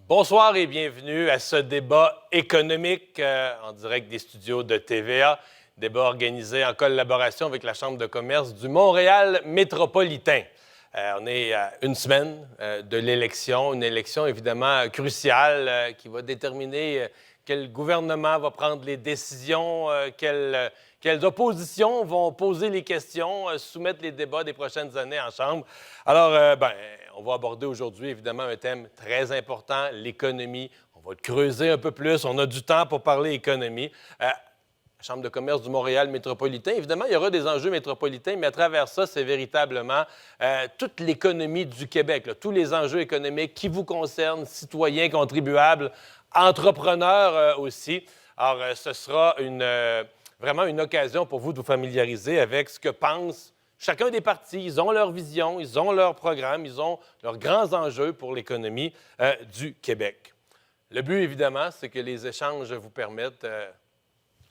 Bonsoir et bienvenue à ce débat économique en direct des studios de TVA. Débat organisé en collaboration avec la Chambre de commerce du Montréal métropolitain. On est à une semaine de l'élection, une élection évidemment cruciale qui va déterminer quel gouvernement va prendre les décisions, quelles oppositions vont poser les questions, soumettre les débats des prochaines années en Chambre. Alors, on va aborder aujourd'hui, évidemment, un thème très important, l'économie. On va le creuser un peu plus. On a du temps pour parler économie. La Chambre de commerce du Montréal métropolitain, évidemment, il y aura des enjeux métropolitains, mais à travers ça, c'est véritablement toute l'économie du Québec, là, tous les enjeux économiques qui vous concernent, citoyens, contribuables, entrepreneurs aussi. Alors, ce sera vraiment une occasion pour vous de vous familiariser avec ce que pensent chacun des partis. Ils ont leur vision, ils ont leur programme, ils ont leurs grands enjeux pour l'économie du Québec. Le but, évidemment, c'est que les échanges vous permettent,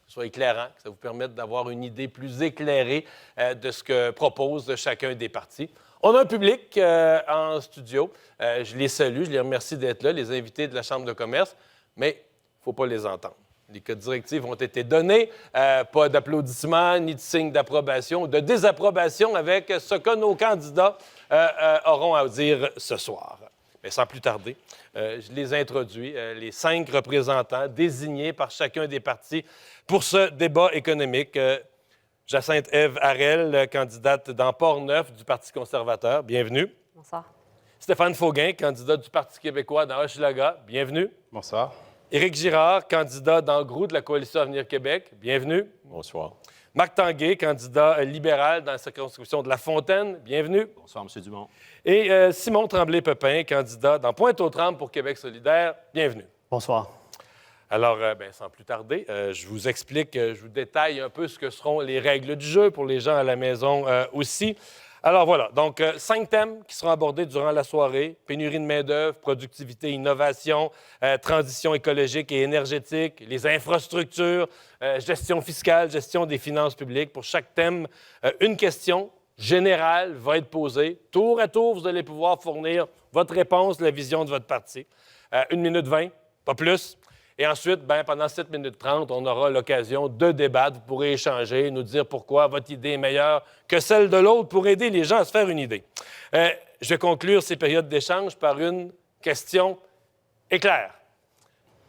soient éclairants, que ça vous permette d'avoir une idée plus éclairée de ce que propose chacun des partis. On a un public en studio. Je les salue, je les remercie d'être là, les invités de la Chambre de commerce, mais il ne faut pas les entendre. Les codes directifs ont été donnés, pas d'applaudissements, ni de signes d'approbation ou de désapprobation avec ce que nos candidats auront à dire ce soir. Mais sans plus tarder, je les introduis, les 5 représentants désignés par chacun des partis pour ce débat économique. Jacinthe-Ève Harel, candidate dans Port-Neuf du Parti conservateur. Bienvenue. Bonsoir. Stéphane Fauguin, candidat du Parti québécois dans Hochelaga. Bienvenue. Bonsoir. Éric Girard, candidat dans Groux de la Coalition Avenir Québec. Bienvenue. Bonsoir. Marc Tanguay, candidat libéral dans la circonscription de La Fontaine. Bienvenue. Bonsoir, M. Dumont. Et Simon Tremblay-Pepin, candidat dans Pointe-aux-Trembles pour Québec solidaire. Bienvenue. Bonsoir. Alors, sans plus tarder, je vous explique, je vous détaille un peu ce que seront les règles du jeu pour les gens à la maison aussi. Alors voilà, donc 5 thèmes qui seront abordés durant la soirée. Pénurie de main-d'œuvre, productivité, innovation, transition écologique et énergétique, les infrastructures, gestion fiscale, gestion des finances publiques. Pour chaque thème, une question générale va être posée. Tour à tour, vous allez pouvoir fournir votre réponse, la vision de votre parti. 1 minute 20, pas plus. Et ensuite, pendant 7 minutes 30, on aura l'occasion de débattre. Vous pourrez échanger, nous dire pourquoi votre idée est meilleure que celle de l'autre pour aider les gens à se faire une idée. Je vais conclure ces périodes d'échange par une question éclair.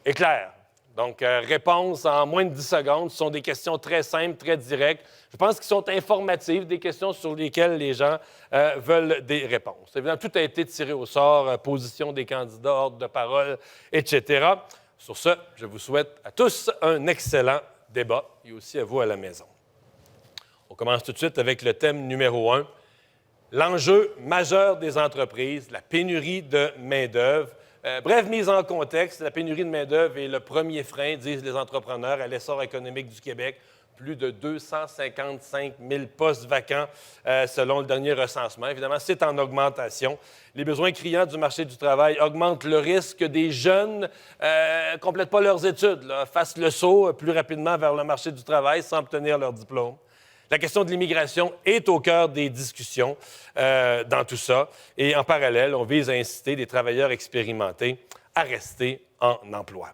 Éclair. Donc, réponse en moins de 10 secondes. Ce sont des questions très simples, très directes. Je pense qu'elles sont informatives, des questions sur lesquelles les gens veulent des réponses. Évidemment, tout a été tiré au sort, position des candidats, ordre de parole, etc. Sur ce, je vous souhaite à tous un excellent débat et aussi à vous à la maison. On commence tout de suite avec le thème numéro 1, l'enjeu majeur des entreprises, la pénurie de main-d'œuvre. Brève mise en contexte, la pénurie de main-d'œuvre est le premier frein, disent les entrepreneurs, à l'essor économique du Québec. Plus de 255 000 postes vacants selon le dernier recensement. Évidemment, c'est en augmentation. Les besoins criants du marché du travail augmentent le risque que des jeunes ne complètent pas leurs études, fassent le saut plus rapidement vers le marché du travail sans obtenir leur diplôme. La question de l'immigration est au cœur des discussions dans tout ça. Et en parallèle, on vise à inciter des travailleurs expérimentés à rester en emploi.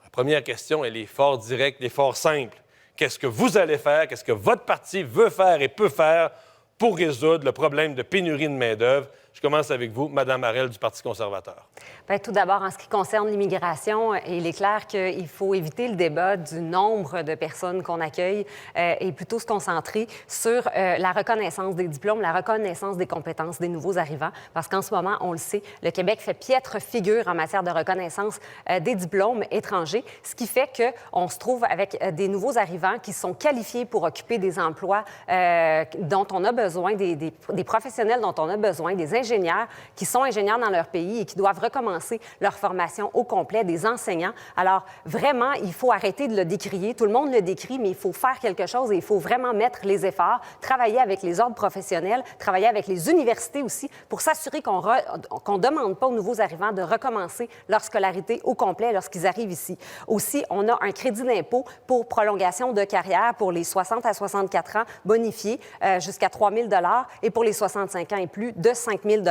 La première question, elle est fort directe et fort simple. Qu'est-ce que vous allez faire, qu'est-ce que votre parti veut faire et peut faire pour résoudre le problème de pénurie de main-d'œuvre? Je commence avec vous, Mme Harel du Parti conservateur. Bien, tout d'abord, en ce qui concerne l'immigration, il est clair qu'il faut éviter le débat du nombre de personnes qu'on accueille et plutôt se concentrer sur la reconnaissance des diplômes, la reconnaissance des compétences des nouveaux arrivants. Parce qu'en ce moment, on le sait, le Québec fait piètre figure en matière de reconnaissance des diplômes étrangers, ce qui fait qu'on se trouve avec des nouveaux arrivants qui sont qualifiés pour occuper des emplois dont on a besoin, des professionnels dont on a besoin, des ingénieurs qui sont ingénieurs dans leur pays et qui doivent recommencer leur formation au complet, des enseignants. Alors, vraiment, il faut arrêter de le décrier. Tout le monde le décrit, mais il faut faire quelque chose et il faut vraiment mettre les efforts, travailler avec les ordres professionnels, travailler avec les universités aussi pour s'assurer qu'on ne demande pas aux nouveaux arrivants de recommencer leur scolarité au complet lorsqu'ils arrivent ici. Aussi, on a un crédit d'impôt pour prolongation de carrière pour les 60 à 64 ans bonifié jusqu'à 3 000 $ et pour les 65 ans et plus de 5 000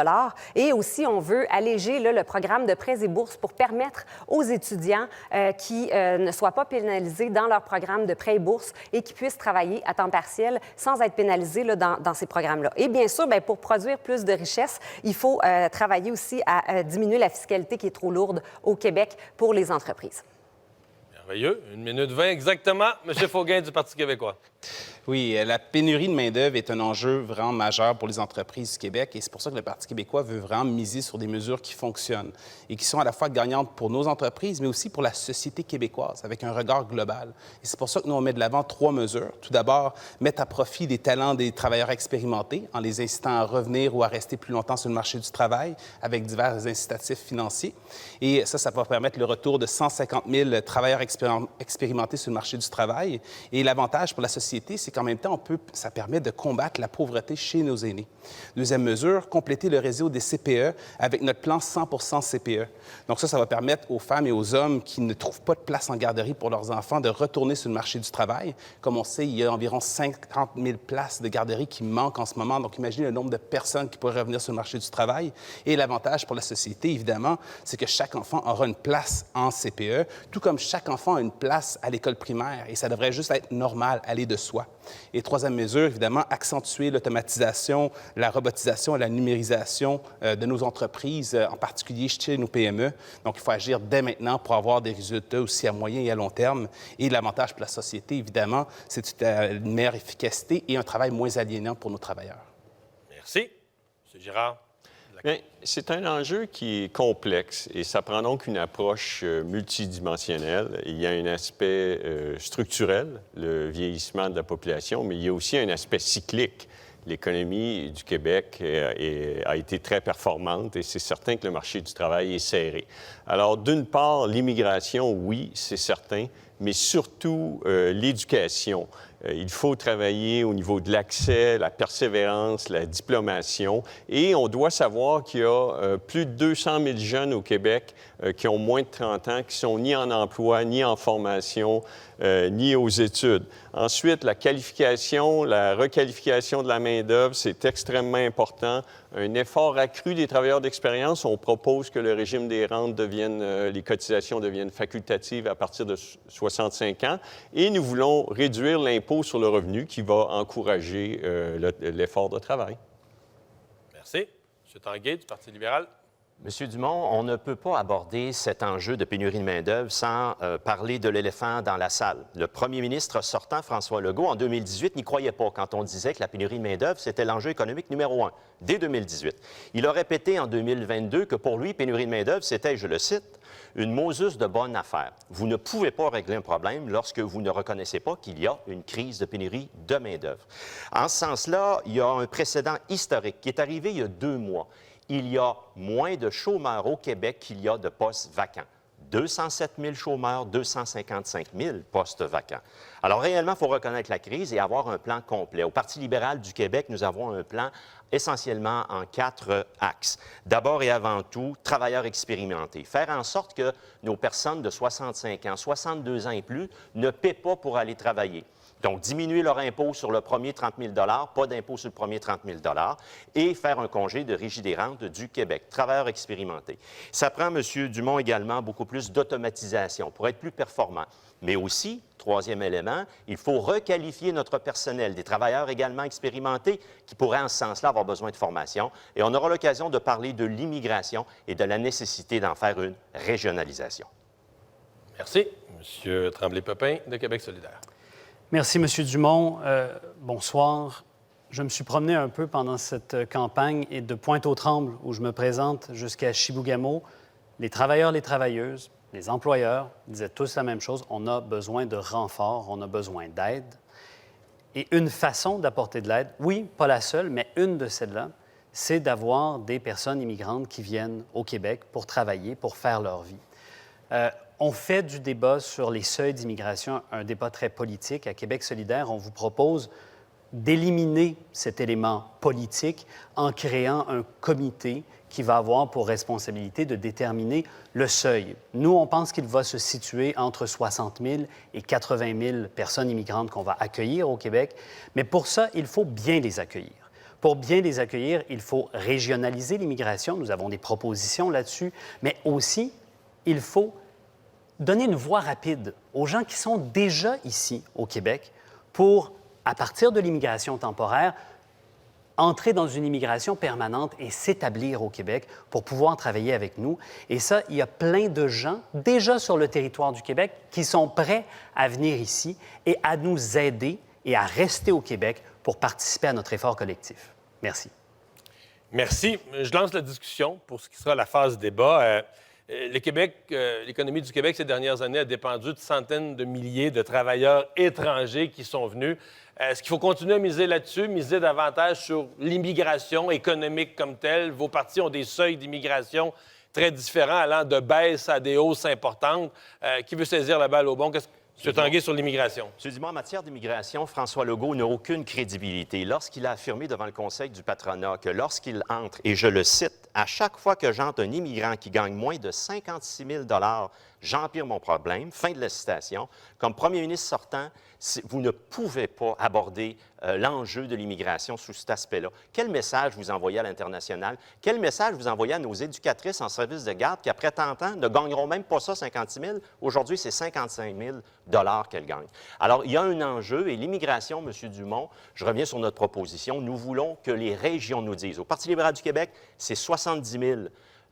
Et aussi, on veut alléger là, le programme de prêts et bourses pour permettre aux étudiants qui ne soient pas pénalisés dans leur programme de prêts et bourses et qui puissent travailler à temps partiel sans être pénalisés là, dans ces programmes-là. Et bien sûr, bien, pour produire plus de richesses, il faut travailler aussi à diminuer la fiscalité qui est trop lourde au Québec pour les entreprises. Merveilleux. 1 minute 20 exactement. M. Faugain du Parti québécois. Oui, la pénurie de main-d'œuvre est un enjeu vraiment majeur pour les entreprises du Québec et c'est pour ça que le Parti québécois veut vraiment miser sur des mesures qui fonctionnent et qui sont à la fois gagnantes pour nos entreprises, mais aussi pour la société québécoise avec un regard global. Et c'est pour ça que nous, on met de l'avant 3 mesures. Tout d'abord, mettre à profit des talents des travailleurs expérimentés en les incitant à revenir ou à rester plus longtemps sur le marché du travail avec divers incitatifs financiers. Et ça va permettre le retour de 150 000 travailleurs expérimentés sur le marché du travail. Et l'avantage pour la société, c'est qu'en même temps, ça permet de combattre la pauvreté chez nos aînés. Deuxième mesure, compléter le réseau des CPE avec notre plan 100% CPE. Donc ça va permettre aux femmes et aux hommes qui ne trouvent pas de place en garderie pour leurs enfants de retourner sur le marché du travail. Comme on sait, il y a environ 50 000 places de garderie qui manquent en ce moment. Donc imaginez le nombre de personnes qui pourraient revenir sur le marché du travail. Et l'avantage pour la société, évidemment, c'est que chaque enfant aura une place en CPE, tout comme chaque enfant a une place à l'école primaire. Et ça devrait juste être normal, aller de soi. Et troisième mesure, évidemment, accentuer l'automatisation, la robotisation et la numérisation de nos entreprises, en particulier chez nos PME. Donc, il faut agir dès maintenant pour avoir des résultats aussi à moyen et à long terme. Et l'avantage pour la société, évidemment, c'est une meilleure efficacité et un travail moins aliénant pour nos travailleurs. Merci. M. Girard. Bien, c'est un enjeu qui est complexe et ça prend donc une approche multidimensionnelle. Il y a un aspect structurel, le vieillissement de la population, mais il y a aussi un aspect cyclique. L'économie du Québec a été très performante et c'est certain que le marché du travail est serré. Alors, d'une part, l'immigration, oui, c'est certain, mais surtout l'éducation. Il faut travailler au niveau de l'accès, la persévérance, la diplomation. Et on doit savoir qu'il y a plus de 200 000 jeunes au Québec qui ont moins de 30 ans, qui sont ni en emploi, ni en formation, ni aux études. Ensuite, la qualification, la requalification de la main-d'œuvre, c'est extrêmement important. Un effort accru des travailleurs d'expérience. On propose que le régime des rentes les cotisations deviennent facultatives à partir de 65 ans. Et nous voulons réduire l'impôt sur le revenu qui va encourager l'effort de travail. Merci. M. Tanguay du Parti libéral. Monsieur Dumont, on ne peut pas aborder cet enjeu de pénurie de main-d'œuvre sans parler de l'éléphant dans la salle. Le premier ministre sortant, François Legault, en 2018, n'y croyait pas quand on disait que la pénurie de main-d'œuvre, c'était l'enjeu économique numéro 1, dès 2018. Il a répété en 2022 que pour lui, pénurie de main-d'œuvre, c'était, je le cite, une Moses de bonne affaire. Vous ne pouvez pas régler un problème lorsque vous ne reconnaissez pas qu'il y a une crise de pénurie de main-d'œuvre. En ce sens-là, il y a un précédent historique qui est arrivé il y a 2 mois. Il y a moins de chômeurs au Québec qu'il y a de postes vacants. 207 000 chômeurs, 255 000 postes vacants. Alors, réellement, il faut reconnaître la crise et avoir un plan complet. Au Parti libéral du Québec, nous avons un plan essentiellement en 4 axes. D'abord et avant tout, travailleurs expérimentés. Faire en sorte que nos personnes de 65 ans, 62 ans et plus ne paient pas pour aller travailler. Donc, diminuer leur impôt sur le premier 30 000 pas d'impôt sur le premier 30 000 et faire un congé de Régie des rentes du Québec. Travailleurs expérimentés. Ça prend, M. Dumont, également beaucoup plus d'automatisation pour être plus performant. Mais aussi, troisième élément, il faut requalifier notre personnel, des travailleurs également expérimentés qui pourraient, en ce sens-là, avoir besoin de formation. Et on aura l'occasion de parler de l'immigration et de la nécessité d'en faire une régionalisation. Merci. M. Tremblay-Pepin de Québec solidaire. Merci, M. Dumont. Bonsoir. Je me suis promené un peu pendant cette campagne et de Pointe-aux-Trembles, où je me présente, jusqu'à Chibougamau, les travailleurs, les travailleuses, les employeurs disaient tous la même chose. On a besoin de renforts, on a besoin d'aide. Et une façon d'apporter de l'aide, oui, pas la seule, mais une de celles-là, c'est d'avoir des personnes immigrantes qui viennent au Québec pour travailler, pour faire leur vie. On fait du débat sur les seuils d'immigration un débat très politique. À Québec solidaire, on vous propose d'éliminer cet élément politique en créant un comité qui va avoir pour responsabilité de déterminer le seuil. Nous, on pense qu'il va se situer entre 60 000 et 80 000 personnes immigrantes qu'on va accueillir au Québec, mais pour ça, il faut bien les accueillir. Pour bien les accueillir, il faut régionaliser l'immigration. Nous avons des propositions là-dessus, mais aussi, il faut donner une voie rapide aux gens qui sont déjà ici au Québec pour, à partir de l'immigration temporaire, entrer dans une immigration permanente et s'établir au Québec pour pouvoir travailler avec nous. Et ça, il y a plein de gens déjà sur le territoire du Québec qui sont prêts à venir ici et à nous aider et à rester au Québec pour participer à notre effort collectif. Merci. Merci. Je lance la discussion pour ce qui sera la phase débat. Le Québec, l'économie du Québec ces dernières années a dépendu de centaines de milliers de travailleurs étrangers qui sont venus. Est-ce qu'il faut continuer à miser là-dessus, miser davantage sur l'immigration économique comme telle? Vos partis ont des seuils d'immigration très différents, allant de baisse à des hausses importantes. Qui veut saisir la balle au bon? M. Tanguay, sur l'immigration. M. Dumont, en matière d'immigration, François Legault n'a aucune crédibilité lorsqu'il a affirmé devant le Conseil du patronat que lorsqu'il entre, et je le cite, « À chaque fois que j'entre un immigrant qui gagne moins de 56 000 j'empire mon problème. » Fin de la citation. Comme premier ministre sortant, vous ne pouvez pas aborder l'enjeu de l'immigration sous cet aspect-là. Quel message vous envoyez à l'international? Quel message vous envoyez à nos éducatrices en service de garde qui, après 30 ans, ne gagneront même pas ça, 56 000? Aujourd'hui, c'est 55 000 qu'elles gagnent. Alors, il y a un enjeu, et l'immigration, M. Dumont, je reviens sur notre proposition, nous voulons que les régions nous disent. Au Parti libéral du Québec, c'est 70 000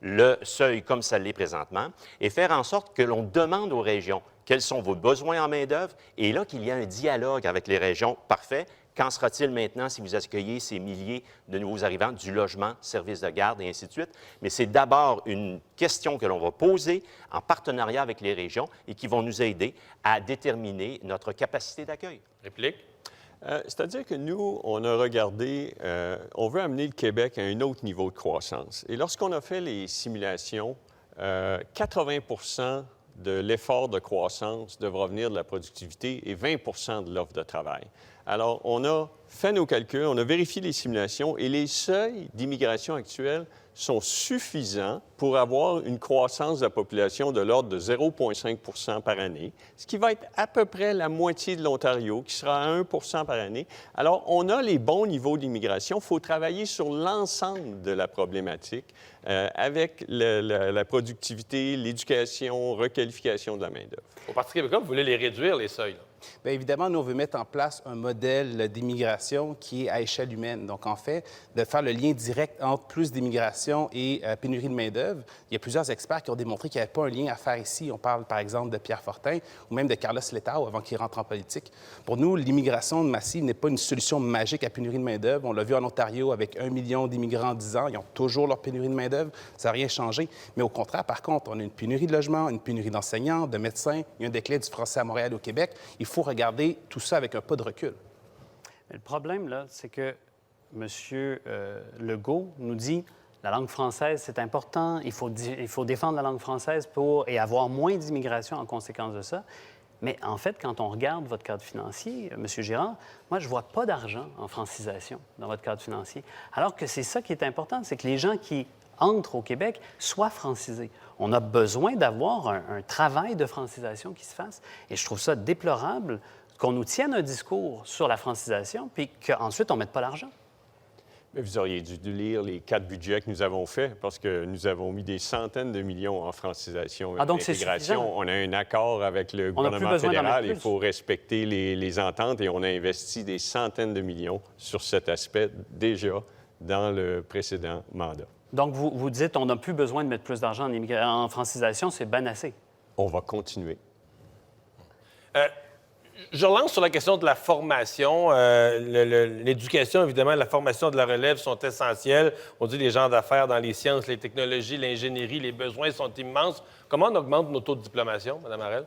le seuil comme ça l'est présentement, et faire en sorte que l'on demande aux régions quels sont vos besoins en main-d'œuvre, et là, qu'il y ait un dialogue avec les régions. Parfait. Qu'en sera-t-il maintenant si vous accueillez ces milliers de nouveaux arrivants, du logement, services de garde et ainsi de suite? Mais c'est d'abord une question que l'on va poser en partenariat avec les régions et qui vont nous aider à déterminer notre capacité d'accueil. Réplique? C'est-à-dire que nous, on a regardé, on veut amener le Québec à un autre niveau de croissance. Et lorsqu'on a fait les simulations, 80 de l'effort de croissance devra venir de la productivité et 20 de l'offre de travail. Alors, on a fait nos calculs, on a vérifié les simulations et les seuils d'immigration actuels sont suffisants pour avoir une croissance de la population de l'ordre de 0,5 par année, ce qui va être à peu près la moitié de l'Ontario, qui sera à 1 par année. Alors, on a les bons niveaux d'immigration. Il faut travailler sur l'ensemble de la problématique avec la productivité, l'éducation, requalification de la main-d'œuvre. Au Parti québécois, vous voulez les réduire, les seuils, là? Bien évidemment, nous, on veut mettre en place un modèle d'immigration qui est à échelle humaine. Donc, en fait, de faire le lien direct entre plus d'immigration et pénurie de main-d'œuvre. Il y a plusieurs experts qui ont démontré qu'il n'y avait pas un lien à faire ici. On parle, par exemple, de Pierre Fortin ou même de Carlos Letao avant qu'il rentre en politique. Pour nous, l'immigration massive n'est pas une solution magique à pénurie de main-d'œuvre. On l'a vu en Ontario avec 1 million d'immigrants en 10 ans. Ils ont toujours leur pénurie de main-d'œuvre. Ça n'a rien changé. Mais au contraire, par contre, on a une pénurie de logements, une pénurie d'enseignants, de médecins. Il y a un déclin du français à Montréal et au Québec. Il faut regarder tout ça avec un pas de recul. Mais le problème, là, c'est que M. Legault nous dit la langue française, c'est important, il faut défendre la langue française et avoir moins d'immigration en conséquence de ça. Mais en fait, quand on regarde votre cadre financier, M. Girard, moi, je ne vois pas d'argent en francisation dans votre cadre financier. Alors que c'est ça qui est important, c'est que les gens qui entrent au Québec soient francisés. On a besoin d'avoir un travail de francisation qui se fasse. Et je trouve ça déplorable qu'on nous tienne un discours sur la francisation puis qu'ensuite, on ne mette pas l'argent. Mais vous auriez dû lire les 4 budgets que nous avons faits parce que nous avons mis des centaines de millions en francisation et donc c'est intégration. suffisant. On a un accord avec le gouvernement fédéral. Il faut respecter les ententes et on a investi des centaines de millions sur cet aspect déjà dans le précédent mandat. Donc, vous dites on n'a plus besoin de mettre plus d'argent en francisation, c'est ben assez. On va continuer. Je relance sur la question de la formation. L'éducation, évidemment, la formation de la relève sont essentielles. On dit les gens d'affaires dans les sciences, les technologies, l'ingénierie, les besoins sont immenses. Comment on augmente nos taux de diplomation, Mme Harel?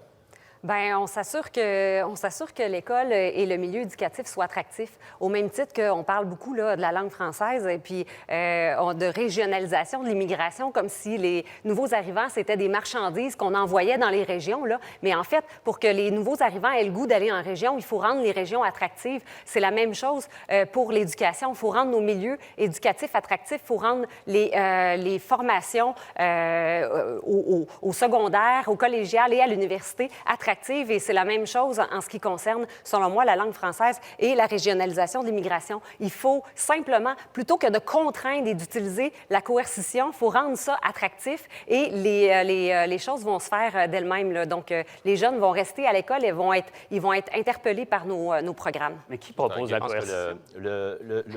Bien, on s'assure que l'école et le milieu éducatif soient attractifs. Au même titre qu'on parle beaucoup là, de la langue française et puis de régionalisation de l'immigration, comme si les nouveaux arrivants, c'était des marchandises qu'on envoyait dans les régions. Là. Mais en fait, pour que les nouveaux arrivants aient le goût d'aller en région, il faut rendre les régions attractives. C'est la même chose pour l'éducation. Il faut rendre nos milieux éducatifs attractifs. Il faut rendre les formations au secondaire, au collégial et à l'université attractives attractive et c'est la même chose en ce qui concerne, selon moi, la langue française et la régionalisation de l'immigration. Il faut simplement, plutôt que de contraindre et d'utiliser la coercition, il faut rendre ça attractif et les choses vont se faire d'elles-mêmes, là. Donc, les jeunes vont rester à l'école et ils vont être interpellés par nos programmes. Mais qui propose la Je pense que coercition?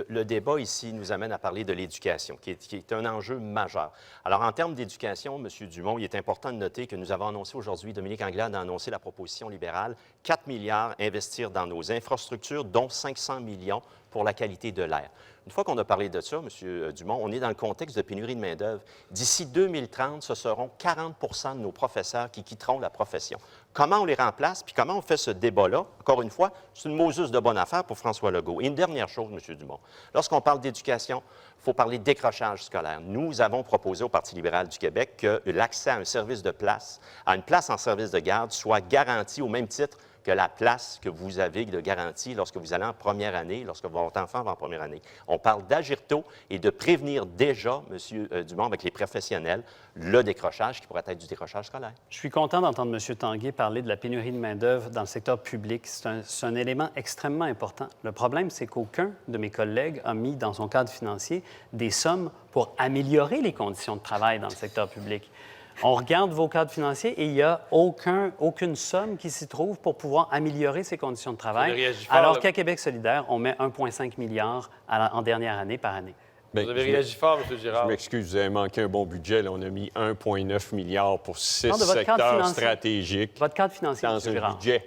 le débat ici nous amène à parler de l'éducation, qui est un enjeu majeur. Alors, en termes d'éducation, M. Dumont, il est important de noter que nous avons annoncé aujourd'hui, Dominique Anglade a annoncé la proposition libérale, 4 milliards investir dans nos infrastructures, dont 500 millions pour la qualité de l'air. Une fois qu'on a parlé de ça, M. Dumont, on est dans le contexte de pénurie de main-d'œuvre. D'ici 2030, ce seront 40 de nos professeurs qui quitteront la profession. Comment on les remplace, puis comment on fait ce débat-là? Encore une fois, c'est une Moses de bonne affaire pour François Legault. Et une dernière chose, M. Dumont, lorsqu'on parle d'éducation, il faut parler de décrochage scolaire. Nous avons proposé au Parti libéral du Québec que l'accès à un service de place, à une place en service de garde, soit garanti au même titre que la place que vous avez de garantie lorsque vous allez en première année, lorsque votre enfant va en première année. On parle d'agir tôt et de prévenir déjà, M. Dumont, avec les professionnels, le décrochage qui pourrait être du décrochage scolaire. Je suis content d'entendre M. Tanguay parler de la pénurie de main-d'œuvre dans le secteur public. C'est un élément extrêmement important. Le problème, c'est qu'aucun de mes collègues a mis dans son cadre financier des sommes pour améliorer les conditions de travail dans le secteur public. On regarde vos cadres financiers et il n'y a aucune somme qui s'y trouve pour pouvoir améliorer ces conditions de travail, alors qu'à Québec solidaire, on met 1,5 milliard en dernière année par année. Vous avez réagi fort, M. Girard. Je m'excuse, vous avez manqué un bon budget. Là, on a mis 1,9 milliard pour 6 de votre cadre secteurs financier. stratégiques Votre cadre financier, dans M. un Girard. budget.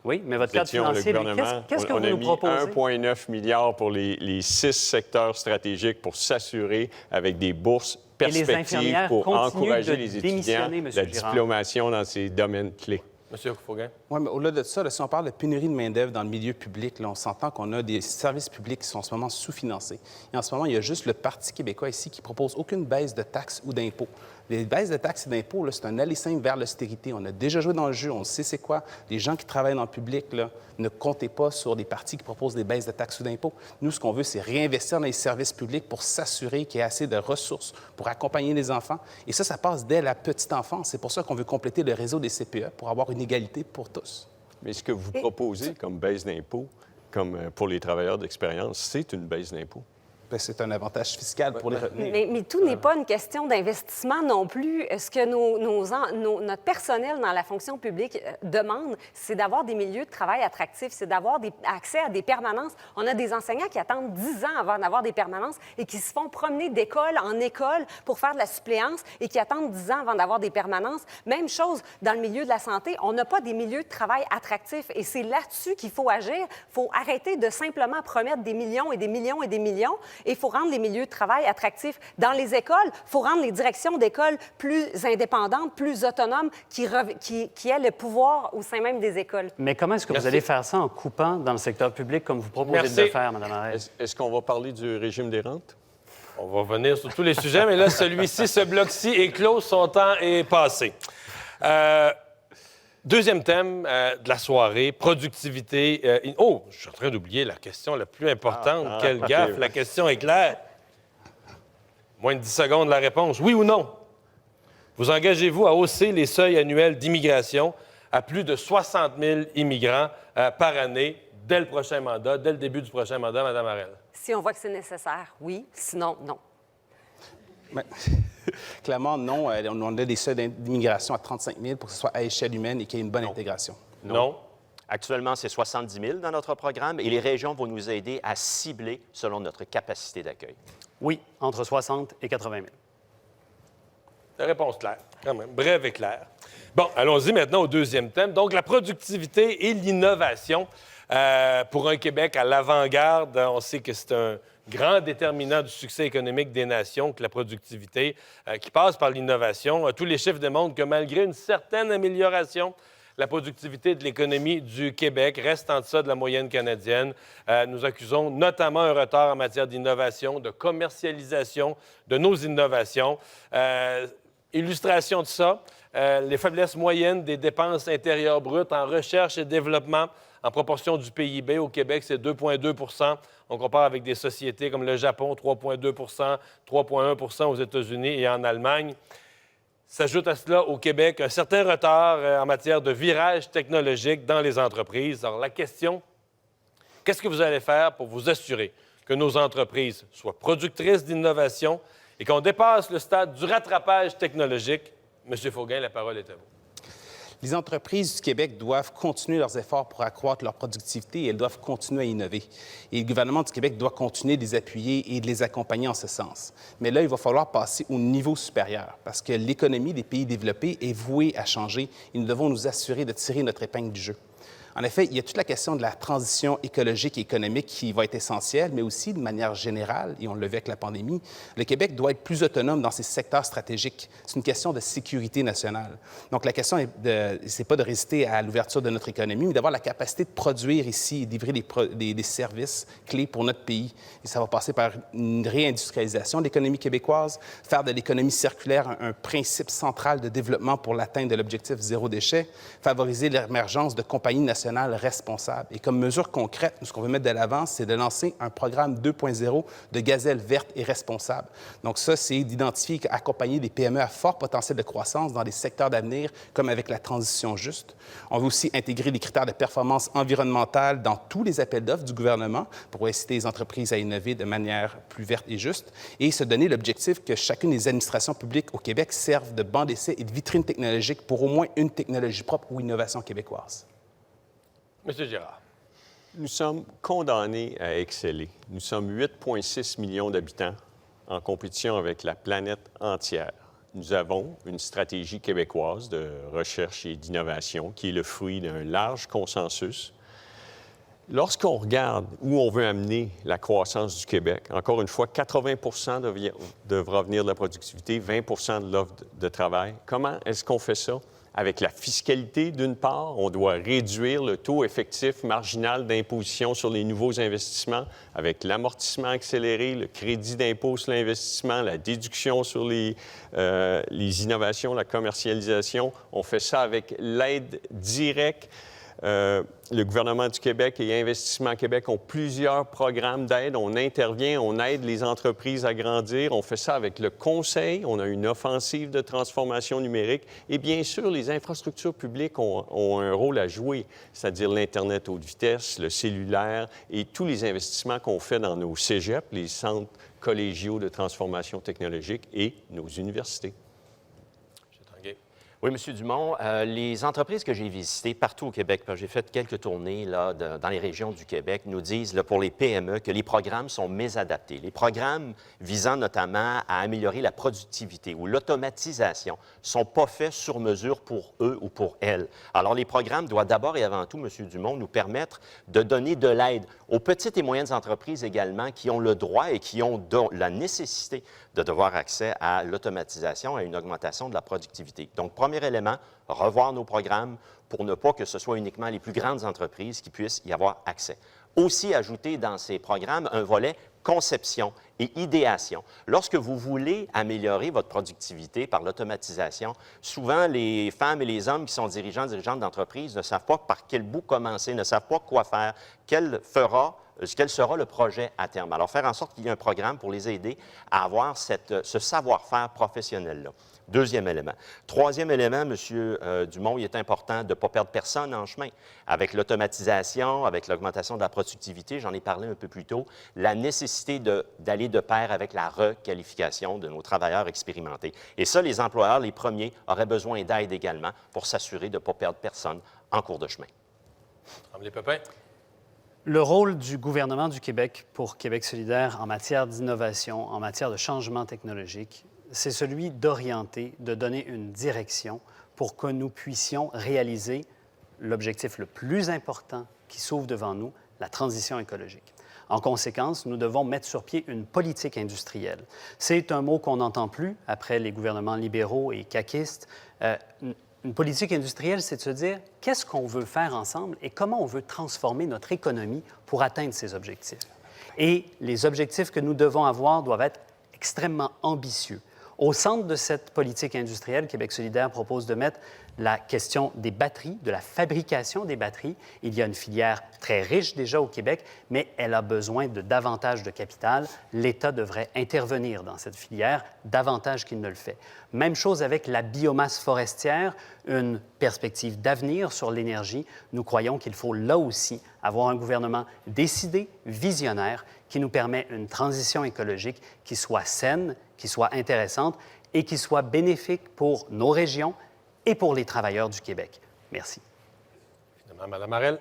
Oui, mais votre Nous cadre étions le financier, gouvernement. qu'est-ce que on vous a nous mis proposez? 1,9 milliard pour les 6 secteurs stratégiques pour s'assurer avec des bourses perspectives infirmières pour continuent encourager de les étudiants démissionner, M. la Girard. diplomation dans ces domaines clés. M. Faugain. Oui, mais au-delà de ça, là, si on parle de pénurie de main-d'œuvre dans le milieu public, là, on s'entend qu'on a des services publics qui sont en ce moment sous-financés. Et en ce moment, il y a juste le Parti québécois ici qui propose aucune baisse de taxes ou d'impôts. Les baisses de taxes et d'impôts, là, c'est un aller simple vers l'austérité. On a déjà joué dans le jeu, on sait c'est quoi. Les gens qui travaillent dans le public, là, ne comptez pas sur des partis qui proposent des baisses de taxes ou d'impôts. Nous, ce qu'on veut, c'est réinvestir dans les services publics pour s'assurer qu'il y ait assez de ressources pour accompagner les enfants. Et ça passe dès la petite enfance. C'est pour ça qu'on veut compléter le réseau des CPE pour avoir une égalité pour tous. Mais ce que vous proposez comme baisse d'impôts, comme pour les travailleurs d'expérience, c'est une baisse d'impôts. Bien, c'est un avantage fiscal pour les retenir. Mais tout n'est pas une question d'investissement non plus. Ce que notre personnel dans la fonction publique demande, c'est d'avoir des milieux de travail attractifs, c'est d'avoir accès à des permanences. On a des enseignants qui attendent 10 ans avant d'avoir des permanences et qui se font promener d'école en école pour faire de la suppléance et qui attendent 10 ans avant d'avoir des permanences. Même chose dans le milieu de la santé. On n'a pas des milieux de travail attractifs et c'est là-dessus qu'il faut agir. Il faut arrêter de simplement promettre des millions et des millions et des millions. Et il faut rendre les milieux de travail attractifs. Dans les écoles, il faut rendre les directions d'école plus indépendantes, plus autonomes, qui aient le pouvoir au sein même des écoles. Mais comment est-ce que Merci. vous allez faire ça en coupant dans le secteur public comme vous proposez Merci. de le faire, Mme Arel? Est-ce qu'on va parler du régime des rentes? On va revenir sur tous les sujets, mais là, celui-ci, ce bloc-ci est clos, son temps est passé. Deuxième thème de la soirée, productivité. Oh, je suis en train d'oublier la question la plus importante. Quelle gaffe, la question est claire. Moins de 10 secondes, la réponse. Oui ou non? Vous engagez-vous à hausser les seuils annuels d'immigration à plus de 60 000 immigrants par année dès le prochain mandat, dès le début du prochain mandat, Mme Arel? Si on voit que c'est nécessaire, oui. Sinon, non. Bien, clairement, non. On a des seuils d'immigration à 35 000 pour que ce soit à échelle humaine et qu'il y ait une bonne intégration. Non. Actuellement, c'est 70 000 dans notre programme et les régions vont nous aider à cibler selon notre capacité d'accueil. Oui, entre 60 et 80 000. La réponse claire, quand même, brève et claire. Bon, allons-y maintenant au deuxième thème. Donc, la productivité et l'innovation. Pour un Québec à l'avant-garde, on sait que c'est un grand déterminant du succès économique des nations, que la productivité, qui passe par l'innovation. Tous les chiffres démontrent que malgré une certaine amélioration, la productivité de l'économie du Québec reste en deçà de la moyenne canadienne. Nous accusons notamment un retard en matière d'innovation, de commercialisation de nos innovations. Illustration de ça, les faiblesses moyennes des dépenses intérieures brutes en recherche et développement en proportion du PIB. Au Québec, c'est 2,2 %. On compare avec des sociétés comme le Japon, 3,2 3,1 aux États-Unis et en Allemagne. S'ajoute à cela, au Québec, un certain retard en matière de virage technologique dans les entreprises. Alors, la question, qu'est-ce que vous allez faire pour vous assurer que nos entreprises soient productrices d'innovation et qu'on dépasse le stade du rattrapage technologique? Monsieur Faugain, la parole est à vous. Les entreprises du Québec doivent continuer leurs efforts pour accroître leur productivité et elles doivent continuer à innover. Et le gouvernement du Québec doit continuer de les appuyer et de les accompagner en ce sens. Mais là, il va falloir passer au niveau supérieur parce que l'économie des pays développés est vouée à changer et nous devons nous assurer de tirer notre épingle du jeu. En effet, il y a toute la question de la transition écologique et économique qui va être essentielle, mais aussi de manière générale, et on le vit avec la pandémie, le Québec doit être plus autonome dans ses secteurs stratégiques. C'est une question de sécurité nationale. Donc, la question, c'est pas de résister à l'ouverture de notre économie, mais d'avoir la capacité de produire ici et de livrer des services clés pour notre pays. Et ça va passer par une réindustrialisation de l'économie québécoise, faire de l'économie circulaire un principe central de développement pour l'atteinte de l'objectif zéro déchet, favoriser l'émergence de compagnies nationales responsable. Et comme mesure concrète, ce qu'on veut mettre de l'avant, c'est de lancer un programme 2.0 de gazelle verte et responsable. Donc ça, c'est d'identifier et accompagner des PME à fort potentiel de croissance dans des secteurs d'avenir, comme avec la transition juste. On veut aussi intégrer des critères de performance environnementale dans tous les appels d'offres du gouvernement pour inciter les entreprises à innover de manière plus verte et juste et se donner l'objectif que chacune des administrations publiques au Québec serve de banc d'essai et de vitrine technologique pour au moins une technologie propre ou innovation québécoise. Monsieur Girard. Nous sommes condamnés à exceller. Nous sommes 8,6 millions d'habitants en compétition avec la planète entière. Nous avons une stratégie québécoise de recherche et d'innovation qui est le fruit d'un large consensus. Lorsqu'on regarde où on veut amener la croissance du Québec, encore une fois, 80 devra venir de la productivité, 20 de l'offre de travail. Comment est-ce qu'on fait ça? Avec la fiscalité, d'une part, on doit réduire le taux effectif marginal d'imposition sur les nouveaux investissements avec l'amortissement accéléré, le crédit d'impôt sur l'investissement, la déduction sur les innovations, la commercialisation. On fait ça avec l'aide directe. Le gouvernement du Québec et Investissement Québec ont plusieurs programmes d'aide. On intervient, on aide les entreprises à grandir. On fait ça avec le conseil. On a une offensive de transformation numérique. Et bien sûr, les infrastructures publiques ont un rôle à jouer, c'est-à-dire l'Internet haute vitesse, le cellulaire et tous les investissements qu'on fait dans nos cégeps, les centres collégiaux de transformation technologique et nos universités. Oui, M. Dumont, les entreprises que j'ai visitées partout au Québec, parce que j'ai fait quelques tournées là, dans les régions du Québec, nous disent là, pour les PME que les programmes sont mésadaptés. Les programmes visant notamment à améliorer la productivité ou l'automatisation ne sont pas faits sur mesure pour eux ou pour elles. Alors, les programmes doivent d'abord et avant tout, M. Dumont, nous permettre de donner de l'aide aux petites et moyennes entreprises également qui ont le droit et qui ont la nécessité de devoir accès à l'automatisation et à une augmentation de la productivité. Donc, premier élément, revoir nos programmes pour ne pas que ce soit uniquement les plus grandes entreprises qui puissent y avoir accès. Aussi, ajouter dans ces programmes un volet conception et idéation. Lorsque vous voulez améliorer votre productivité par l'automatisation, souvent les femmes et les hommes qui sont dirigeantes d'entreprise ne savent pas par quel bout commencer, ne savent pas quoi faire, quel sera le projet à terme. Alors, faire en sorte qu'il y ait un programme pour les aider à avoir ce savoir-faire professionnel-là. Deuxième élément. Troisième élément, M. Dumont, il est important de ne pas perdre personne en chemin. Avec l'automatisation, avec l'augmentation de la productivité, j'en ai parlé un peu plus tôt, la nécessité d'aller de pair avec la requalification de nos travailleurs expérimentés. Et ça, les employeurs, les premiers, auraient besoin d'aide également pour s'assurer de ne pas perdre personne en cours de chemin. Tremblay Pepin. Le rôle du gouvernement du Québec pour Québec solidaire en matière d'innovation, en matière de changement technologique, c'est celui d'orienter, de donner une direction pour que nous puissions réaliser l'objectif le plus important qui s'ouvre devant nous, la transition écologique. En conséquence, nous devons mettre sur pied une politique industrielle. C'est un mot qu'on n'entend plus après les gouvernements libéraux et caquistes. Une politique industrielle, c'est de se dire qu'est-ce qu'on veut faire ensemble et comment on veut transformer notre économie pour atteindre ces objectifs. Et les objectifs que nous devons avoir doivent être extrêmement ambitieux. Au centre de cette politique industrielle, Québec solidaire propose de mettre la question des batteries, de la fabrication des batteries. Il y a une filière très riche déjà au Québec, mais elle a besoin de davantage de capital. L'État devrait intervenir dans cette filière davantage qu'il ne le fait. Même chose avec la biomasse forestière, une perspective d'avenir sur l'énergie. Nous croyons qu'il faut là aussi avoir un gouvernement décidé, visionnaire, qui nous permet une transition écologique qui soit saine, qui soit intéressante et qui soit bénéfique pour nos régions et pour les travailleurs du Québec. Merci. Finalement, Mme Harel.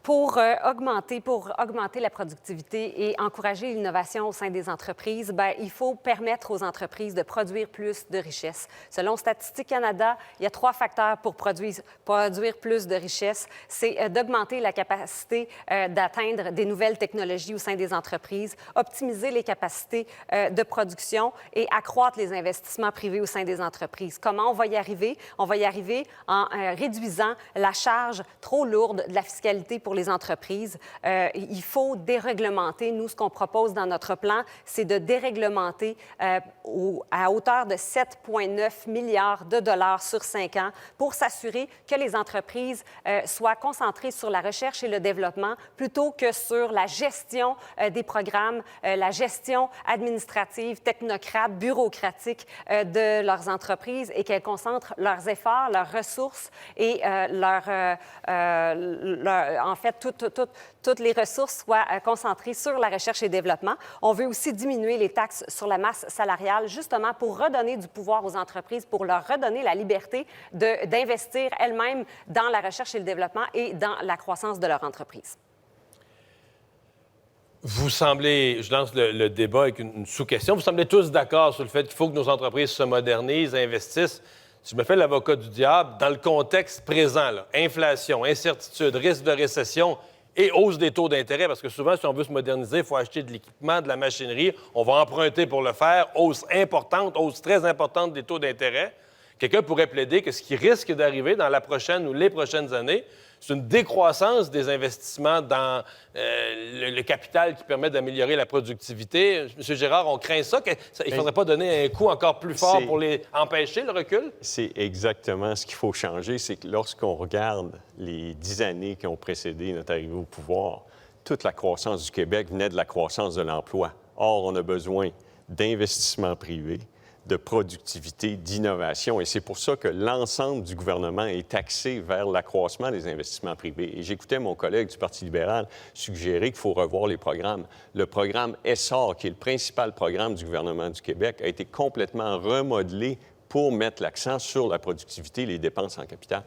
Pour augmenter la productivité et encourager l'innovation au sein des entreprises, bien, il faut permettre aux entreprises de produire plus de richesses. Selon Statistique Canada, il y a 3 facteurs pour produire plus de richesses. C'est d'augmenter la capacité d'atteindre des nouvelles technologies au sein des entreprises, optimiser les capacités de production et accroître les investissements privés au sein des entreprises. Comment on va y arriver? On va y arriver en réduisant la charge trop lourde de la fiscalité pour les entreprises. Il faut déréglementer. Nous, ce qu'on propose dans notre plan, c'est de déréglementer à hauteur de 7,9 milliards de dollars sur 5 ans pour s'assurer que les entreprises soient concentrées sur la recherche et le développement plutôt que sur la gestion des programmes, la gestion administrative, technocrate, bureaucratique de leurs entreprises et qu'elles concentrent leurs efforts, leurs ressources et en fait, toutes les ressources soient concentrées sur la recherche et développement. On veut aussi diminuer les taxes sur la masse salariale, justement pour redonner du pouvoir aux entreprises, pour leur redonner la liberté d'investir elles-mêmes dans la recherche et le développement et dans la croissance de leur entreprise. Vous semblez, je lance le débat avec une sous-question, vous semblez tous d'accord sur le fait qu'il faut que nos entreprises se modernisent, investissent. Si je me fais l'avocat du diable, dans le contexte présent, là, inflation, incertitude, risque de récession et hausse des taux d'intérêt, parce que souvent, si on veut se moderniser, il faut acheter de l'équipement, de la machinerie, on va emprunter pour le faire, hausse importante, hausse très importante des taux d'intérêt. Quelqu'un pourrait plaider que ce qui risque d'arriver dans la prochaine ou les prochaines années, c'est une décroissance des investissements dans le capital qui permet d'améliorer la productivité. M. Girard, on craint ça. Il ne faudrait pas donner un coup encore plus fort pour empêcher le recul? C'est exactement ce qu'il faut changer. C'est que lorsqu'on regarde les 10 années qui ont précédé notre arrivée au pouvoir, toute la croissance du Québec venait de la croissance de l'emploi. Or, on a besoin d'investissements privés, de productivité, d'innovation. Et c'est pour ça que l'ensemble du gouvernement est axé vers l'accroissement des investissements privés. Et j'écoutais mon collègue du Parti libéral suggérer qu'il faut revoir les programmes. Le programme ESSOR, qui est le principal programme du gouvernement du Québec, a été complètement remodelé pour mettre l'accent sur la productivité et les dépenses en capital.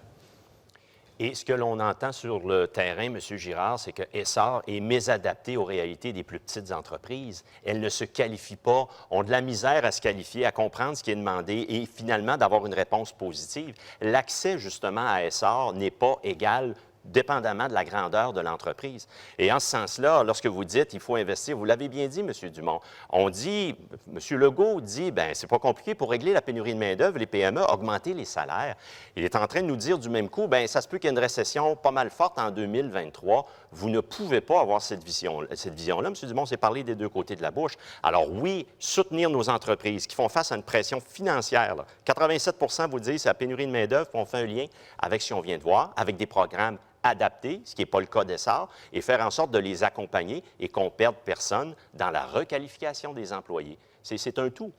Et ce que l'on entend sur le terrain, M. Girard, c'est que ESSOR est mésadapté aux réalités des plus petites entreprises. Elles ne se qualifient pas, ont de la misère à se qualifier, à comprendre ce qui est demandé et finalement d'avoir une réponse positive. L'accès, justement, à ESSOR n'est pas égal dépendamment de la grandeur de l'entreprise. Et en ce sens-là, lorsque vous dites qu'il faut investir, vous l'avez bien dit, M. Dumont, on dit, M. Legault dit, bien, c'est pas compliqué pour régler la pénurie de main-d'œuvre, les PME, augmenter les salaires. Il est en train de nous dire du même coup, bien, ça se peut qu'il y ait une récession pas mal forte en 2023. Vous ne pouvez pas avoir cette vision-là. M. Dumont s'est parlé des deux côtés de la bouche. Alors oui, soutenir nos entreprises qui font face à une pression financière. Là. 87 vous disent c'est la pénurie de main-d'œuvre, puis on fait un lien avec ce qu'on vient de voir, avec des programmes adapter, ce qui n'est pas le cas d'ESSOR, et faire en sorte de les accompagner et qu'on ne perde personne dans la requalification des employés. C'est un tout.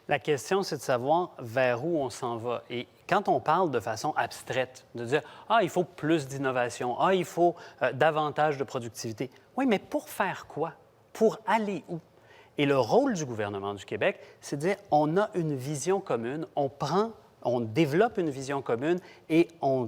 La question, c'est de savoir vers où on s'en va. Et quand on parle de façon abstraite, de dire « Ah, il faut plus d'innovation. Ah, il faut davantage de productivité. » Oui, mais pour faire quoi? Pour aller où? Et le rôle du gouvernement du Québec, c'est de dire « On a une vision commune, on développe une vision commune et on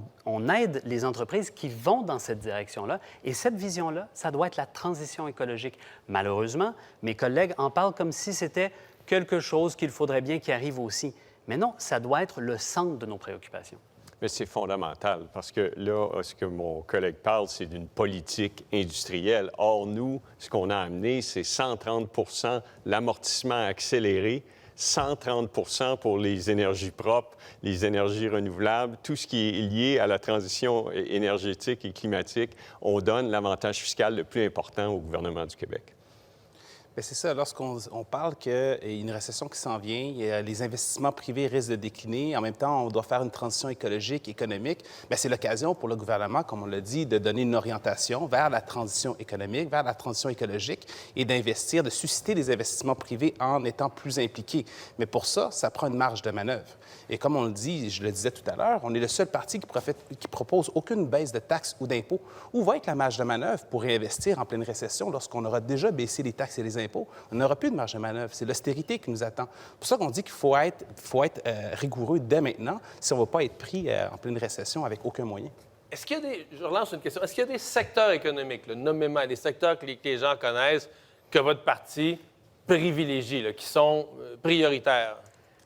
aide les entreprises qui vont dans cette direction-là. Et cette vision-là, ça doit être la transition écologique. Malheureusement, mes collègues en parlent comme si c'était quelque chose qu'il faudrait bien qu'il arrive aussi. Mais non, ça doit être le centre de nos préoccupations. Mais c'est fondamental parce que là, ce que mon collègue parle, c'est d'une politique industrielle. Or, nous, ce qu'on a amené, c'est 130 l'amortissement accéléré, 130 pour les énergies propres, les énergies renouvelables, tout ce qui est lié à la transition énergétique et climatique. On donne l'avantage fiscal le plus important au gouvernement du Québec. Bien, c'est ça. Lorsqu'on parle qu'il y a une récession qui s'en vient, les investissements privés risquent de décliner. En même temps, on doit faire une transition écologique, économique. Bien, c'est l'occasion pour le gouvernement, comme on l'a dit, de donner une orientation vers la transition économique, vers la transition écologique et d'investir, de susciter des investissements privés en étant plus impliqués. Mais pour ça, ça prend une marge de manœuvre. Et comme on le dit, je le disais tout à l'heure, on est le seul parti qui propose aucune baisse de taxes ou d'impôts. Où va être la marge de manœuvre pour réinvestir en pleine récession lorsqu'on aura déjà baissé les taxes et les impôts? On n'aura plus de marge de manœuvre. C'est l'austérité qui nous attend. C'est pour ça qu'on dit qu'il faut être rigoureux dès maintenant si on ne va pas être pris en pleine récession avec aucun moyen. Est-ce qu'il y a des... Je relance une question. Est-ce qu'il y a des secteurs économiques, là, nommément, des secteurs que les gens connaissent, que votre parti privilégie, là, qui sont prioritaires?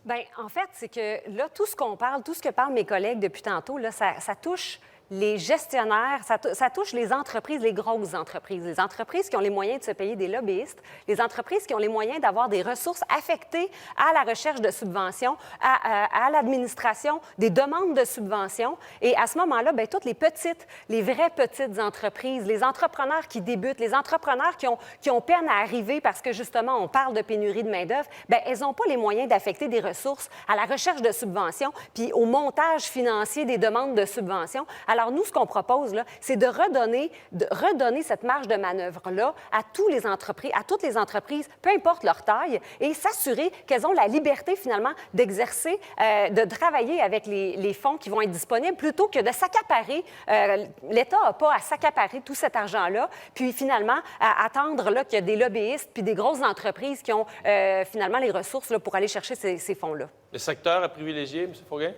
Bien, en fait, c'est que là, tout ce qu'on parle, tout ce que parlent mes collègues depuis tantôt, là, ça touche les gestionnaires, ça touche les entreprises, les grosses entreprises, les entreprises qui ont les moyens de se payer des lobbyistes, les entreprises qui ont les moyens d'avoir des ressources affectées à la recherche de subventions, à l'administration des demandes de subventions. Et à ce moment-là, bien, toutes les petites, les vraies petites entreprises, les entrepreneurs qui débutent, les entrepreneurs qui ont peine à arriver parce que, justement, on parle de pénurie de main-d'œuvre, bien, elles n'ont pas les moyens d'affecter des ressources à la recherche de subventions puis au montage financier des demandes de subventions. Alors, nous, ce qu'on propose, là, c'est de redonner cette marge de manœuvre-là à toutes les entreprises, peu importe leur taille, et s'assurer qu'elles ont la liberté, finalement, d'exercer, de travailler avec les fonds qui vont être disponibles, plutôt que de s'accaparer. L'État n'a pas à s'accaparer tout cet argent-là, puis finalement, à attendre là, qu'il y a des lobbyistes puis des grosses entreprises qui ont, finalement, les ressources là, pour aller chercher ces fonds-là. Le secteur à privilégier, M. Fauguin?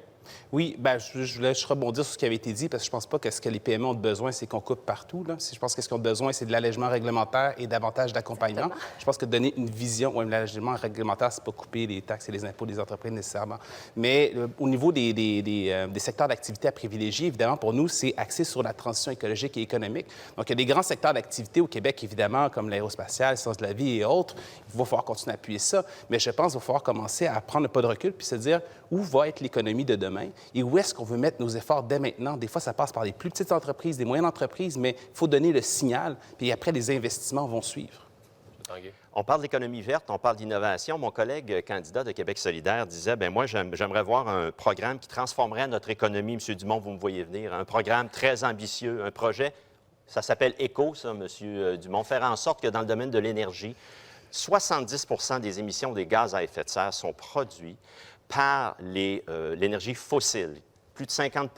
Oui, bien, je voulais rebondir sur ce qui avait été dit, parce que je ne pense pas que ce que les PME ont besoin, c'est qu'on coupe partout. Là. Je pense que ce qu'ils ont besoin, c'est de l'allègement réglementaire et davantage d'accompagnement. Exactement. Je pense que donner une vision, oui, l'allègement réglementaire, c'est pas couper les taxes et les impôts des entreprises nécessairement. Mais au niveau des secteurs d'activité à privilégier, évidemment, pour nous, c'est axé sur la transition écologique et économique. Donc, il y a des grands secteurs d'activité au Québec, évidemment, comme l'aérospatiale, les sciences de la vie et autres. Il va falloir continuer à appuyer ça. Mais je pense qu'il va falloir commencer à prendre un pas de recul puis se dire où va être l'économie de demain et où est-ce qu'on veut mettre nos efforts dès maintenant. Des fois, ça passe par les plus petites entreprises, des moyennes entreprises, mais il faut donner le signal, puis après, les investissements vont suivre. On parle d'économie verte, on parle d'innovation. Mon collègue candidat de Québec solidaire disait, bien moi, j'aimerais voir un programme qui transformerait notre économie. M. Dumont, vous me voyez venir, un programme très ambitieux, un projet, ça s'appelle ECO, ça, M. Dumont, faire en sorte que dans le domaine de l'énergie, 70 des émissions des gaz à effet de serre sont produits par l'énergie fossile, plus de 50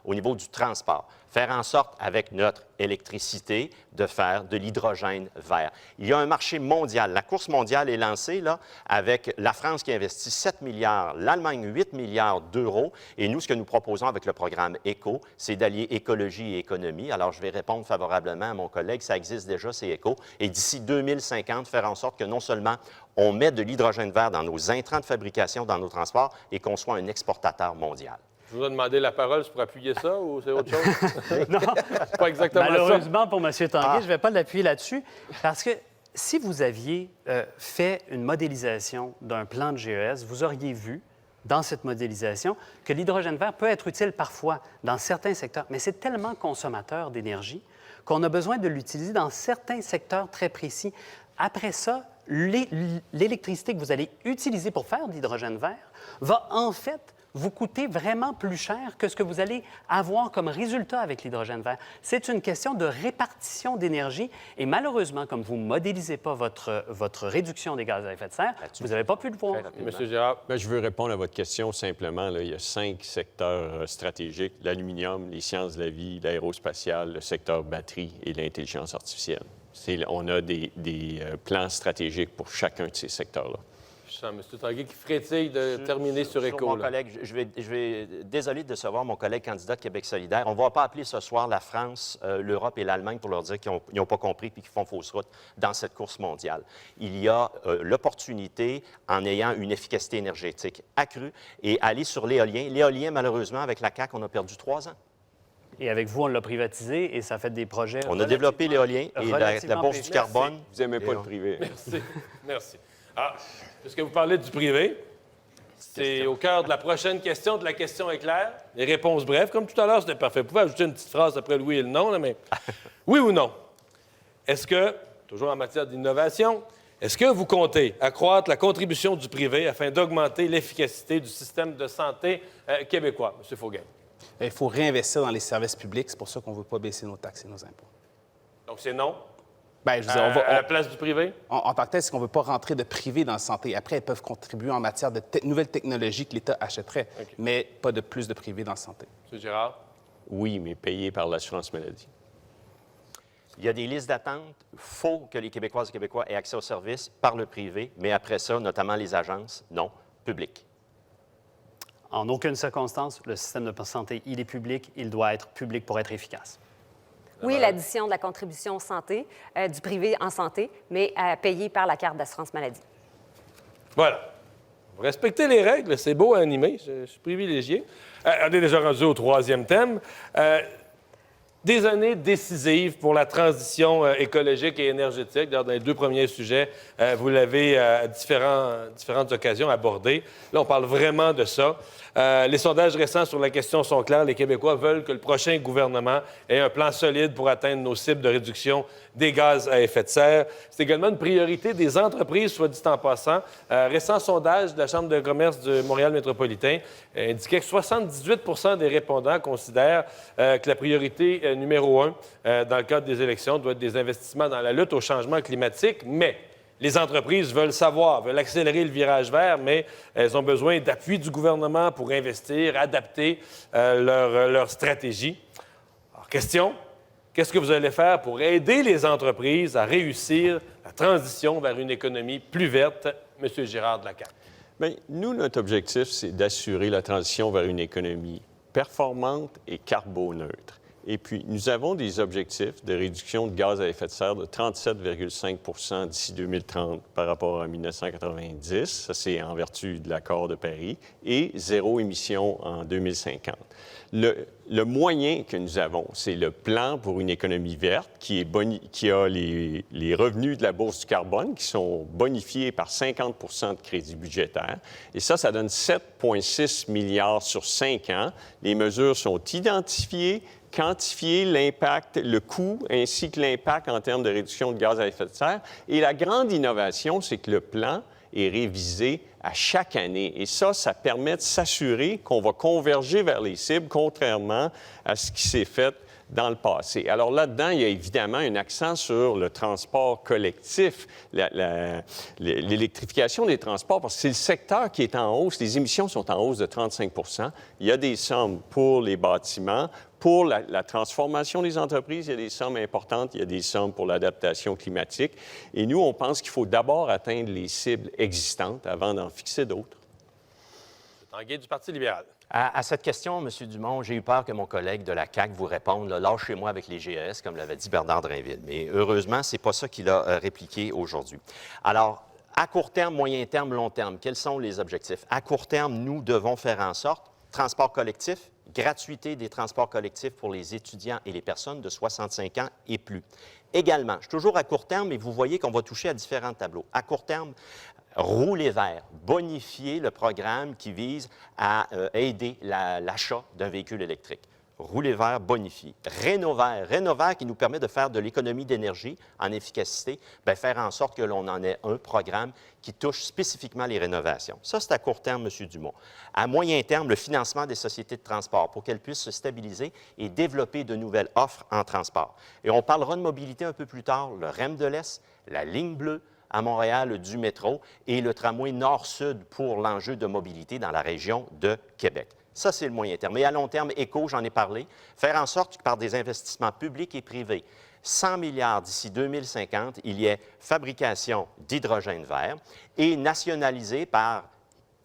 au niveau du transport. Faire en sorte, avec notre électricité, de faire de l'hydrogène vert. Il y a un marché mondial. La course mondiale est lancée là, avec la France qui investit 7 milliards, l'Allemagne 8 milliards d'euros. Et nous, ce que nous proposons avec le programme ECO, c'est d'allier écologie et économie. Alors, je vais répondre favorablement à mon collègue. Ça existe déjà, c'est ECO. Et d'ici 2050, faire en sorte que non seulement on met de l'hydrogène vert dans nos intrants de fabrication, dans nos transports, et qu'on soit un exportateur mondial. Je vous ai demandé la parole pour appuyer ça ou c'est autre chose? Non, C'est pas exactement malheureusement pour M. Tanguay, je ne vais pas l'appuyer là-dessus, parce que si vous aviez fait une modélisation d'un plan de GES, vous auriez vu, dans cette modélisation, que l'hydrogène vert peut être utile parfois dans certains secteurs, mais c'est tellement consommateur d'énergie qu'on a besoin de l'utiliser dans certains secteurs très précis. Après ça, l'électricité que vous allez utiliser pour faire de l'hydrogène vert va en fait vous coûter vraiment plus cher que ce que vous allez avoir comme résultat avec l'hydrogène vert. C'est une question de répartition d'énergie et malheureusement, comme vous ne modélisez pas votre réduction des gaz à effet de serre, vous n'avez pas pu le voir. Monsieur Gérard. Bien, je veux répondre à votre question simplement. Là, il y a 5 secteurs stratégiques, l'aluminium, les sciences de la vie, l'aérospatiale, le secteur batterie et l'intelligence artificielle. On a des plans stratégiques pour chacun de ces secteurs-là. Je sens M. Tanguay qui frétille de terminer sur ECO. Mon collègue, je vais désolé de décevoir mon collègue candidat de Québec solidaire. On ne va pas appeler ce soir la France, l'Europe et l'Allemagne pour leur dire qu'ils n'ont pas compris et qu'ils font fausse route dans cette course mondiale. Il y a l'opportunité, en ayant une efficacité énergétique accrue, et aller sur l'éolien. L'éolien, malheureusement, avec la CAQ, on a perdu 3 ans. Et avec vous, on l'a privatisé et ça fait des projets. On a développé l'éolien et la bourse du carbone. Vous n'aimez pas le privé. Merci. Merci. Ah, puisque vous parlez du privé, c'est au cœur de la prochaine question, de la question éclair. Les réponses brèves, comme tout à l'heure, c'était parfait. Vous pouvez ajouter une petite phrase après le oui et le non, là, mais oui ou non? Est-ce que, toujours en matière d'innovation, Est-ce que vous comptez accroître la contribution du privé afin d'augmenter l'efficacité du système de santé québécois? M. Faugain. Il faut réinvestir dans les services publics. C'est pour ça qu'on ne veut pas baisser nos taxes et nos impôts. Donc, c'est non? Bien, je veux dire, À la place du privé? en tant que tel, c'est qu'on ne veut pas rentrer de privé dans la santé. Après, ils peuvent contribuer en matière de nouvelles technologies que l'État achèterait, mais pas de plus de privé dans la santé. M. Girard? Oui, mais payé par l'assurance maladie. Il y a des listes d'attente. Il faut que les Québécoises et Québécois aient accès aux services par le privé, mais après ça, notamment les agences, non, public. En aucune circonstance, le système de santé, il est public, il doit être public pour être efficace. Oui, l'addition de la contribution santé, du privé en santé, mais payée par la carte d'assurance maladie. Voilà. Vous respectez les règles, c'est beau à animer, je suis privilégié. On est déjà rendu au troisième thème. Des années décisives pour la transition écologique et énergétique. D'ailleurs, dans les deux premiers sujets, vous l'avez à différentes occasions abordé. Là, on parle vraiment de ça. Les sondages récents sur la question sont clairs. Les Québécois veulent que le prochain gouvernement ait un plan solide pour atteindre nos cibles de réduction des gaz à effet de serre. C'est également une priorité des entreprises, soit dit en passant. Récent sondage de la Chambre de commerce de Montréal métropolitain indiquait que 78 des répondants considèrent que la priorité numéro 1 dans le cadre des élections doit être des investissements dans la lutte au changement climatique, mais les entreprises veulent savoir, veulent accélérer le virage vert, mais elles ont besoin d'appui du gouvernement pour investir, adapter leur stratégie. Alors, question, qu'est-ce que vous allez faire pour aider les entreprises à réussir la transition vers une économie plus verte? M. Girard de la CAQ. Bien, nous, notre objectif, c'est d'assurer la transition vers une économie performante et carboneutre. Et puis, nous avons des objectifs de réduction de gaz à effet de serre de 37,5 d'ici 2030 par rapport à 1990. Ça, c'est en vertu de l'accord de Paris. Et zéro émission en 2050. Le moyen que nous avons, c'est le plan pour une économie verte qui a les revenus de la Bourse du carbone qui sont bonifiés par 50 de crédit budgétaire. Et ça donne 7,6 milliards sur 5 ans. Les mesures sont identifiées, quantifier l'impact, le coût, ainsi que l'impact en termes de réduction de gaz à effet de serre. Et la grande innovation, c'est que le plan est révisé à chaque année. Et ça permet de s'assurer qu'on va converger vers les cibles, contrairement à ce qui s'est fait dans le passé. Alors là-dedans, il y a évidemment un accent sur le transport collectif, l'électrification des transports, parce que c'est le secteur qui est en hausse. Les émissions sont en hausse de 35 %. Il y a des sommes pour les bâtiments. Pour la transformation des entreprises, il y a des sommes importantes. Il y a des sommes pour l'adaptation climatique. Et nous, on pense qu'il faut d'abord atteindre les cibles existantes avant d'en fixer d'autres. Tanguay du Parti libéral. À cette question, M. Dumont, j'ai eu peur que mon collègue de la CAQ vous réponde « Lâchez-moi avec les GES », comme l'avait dit Bernard Drinville. Mais heureusement, ce n'est pas ça qu'il a répliqué aujourd'hui. Alors, à court terme, moyen terme, long terme, quels sont les objectifs? À court terme, nous devons faire en sorte, transport collectif, gratuité des transports collectifs pour les étudiants et les personnes de 65 ans et plus. Également, je suis toujours à court terme, mais vous voyez qu'on va toucher à différents tableaux. À court terme, rouler vert, bonifier le programme qui vise à aider l'achat d'un véhicule électrique. Rouler vert, bonifié. Rénovert qui nous permet de faire de l'économie d'énergie en efficacité, bien, faire en sorte que l'on en ait un programme qui touche spécifiquement les rénovations. Ça, c'est à court terme, M. Dumont. À moyen terme, le financement des sociétés de transport pour qu'elles puissent se stabiliser et développer de nouvelles offres en transport. Et on parlera de mobilité un peu plus tard, le REM de l'Est, la ligne bleue à Montréal du métro et le tramway nord-sud pour l'enjeu de mobilité dans la région de Québec. Ça, c'est le moyen terme. Et à long terme, éco, j'en ai parlé, faire en sorte que par des investissements publics et privés, 100 milliards d'ici 2050, il y ait fabrication d'hydrogène vert et nationaliser par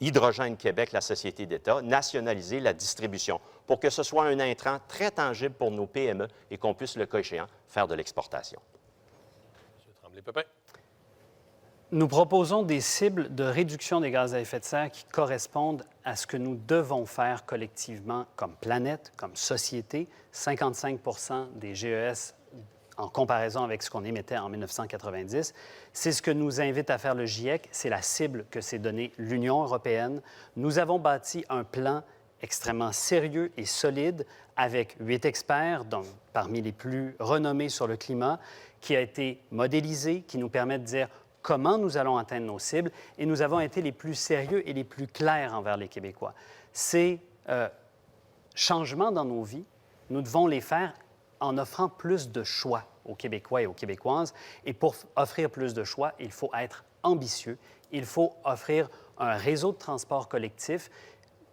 Hydrogène Québec, la société d'État, nationaliser la distribution pour que ce soit un intrant très tangible pour nos PME et qu'on puisse, le cas échéant, faire de l'exportation. M. Tremblay-Pépin. Nous proposons des cibles de réduction des gaz à effet de serre qui correspondent à ce que nous devons faire collectivement comme planète, comme société. 55 des GES en comparaison avec ce qu'on émettait en 1990. C'est ce que nous invite à faire le GIEC. C'est la cible que s'est donnée l'Union européenne. Nous avons bâti un plan extrêmement sérieux et solide avec 8 experts, donc parmi les plus renommés sur le climat, qui a été modélisé, qui nous permet de dire comment nous allons atteindre nos cibles et nous avons été les plus sérieux et les plus clairs envers les Québécois. Ces changements dans nos vies, nous devons les faire en offrant plus de choix aux Québécois et aux Québécoises. Et pour offrir plus de choix, il faut être ambitieux. Il faut offrir un réseau de transport collectif,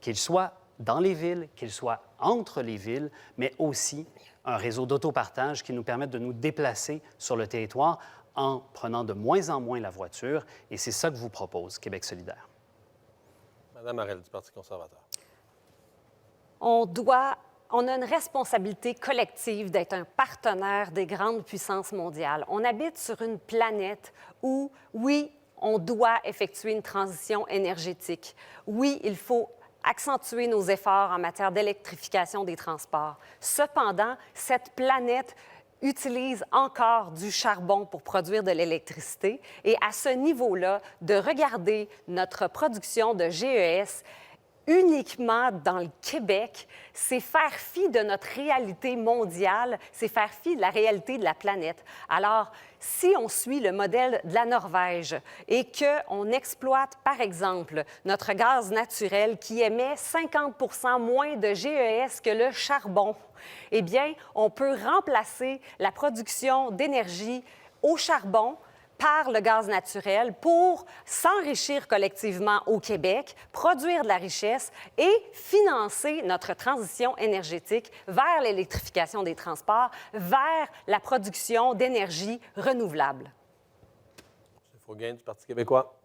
qu'il soit dans les villes, qu'il soit entre les villes, mais aussi un réseau d'autopartage qui nous permette de nous déplacer sur le territoire en prenant de moins en moins la voiture. Et c'est ça que vous propose Québec solidaire. Madame Harel, du Parti conservateur. On a une responsabilité collective d'être un partenaire des grandes puissances mondiales. On habite sur une planète où, oui, on doit effectuer une transition énergétique. Oui, il faut accentuer nos efforts en matière d'électrification des transports. Cependant, cette planète utilise encore du charbon pour produire de l'électricité. Et à ce niveau-là, de regarder notre production de GES uniquement dans le Québec, c'est faire fi de notre réalité mondiale, c'est faire fi de la réalité de la planète. Alors, si on suit le modèle de la Norvège et qu'on exploite, par exemple, notre gaz naturel qui émet 50 % moins de GES que le charbon, eh bien, on peut remplacer la production d'énergie au charbon par le gaz naturel pour s'enrichir collectivement au Québec, produire de la richesse et financer notre transition énergétique vers l'électrification des transports, vers la production d'énergie renouvelable. M. Faugain, du Parti québécois.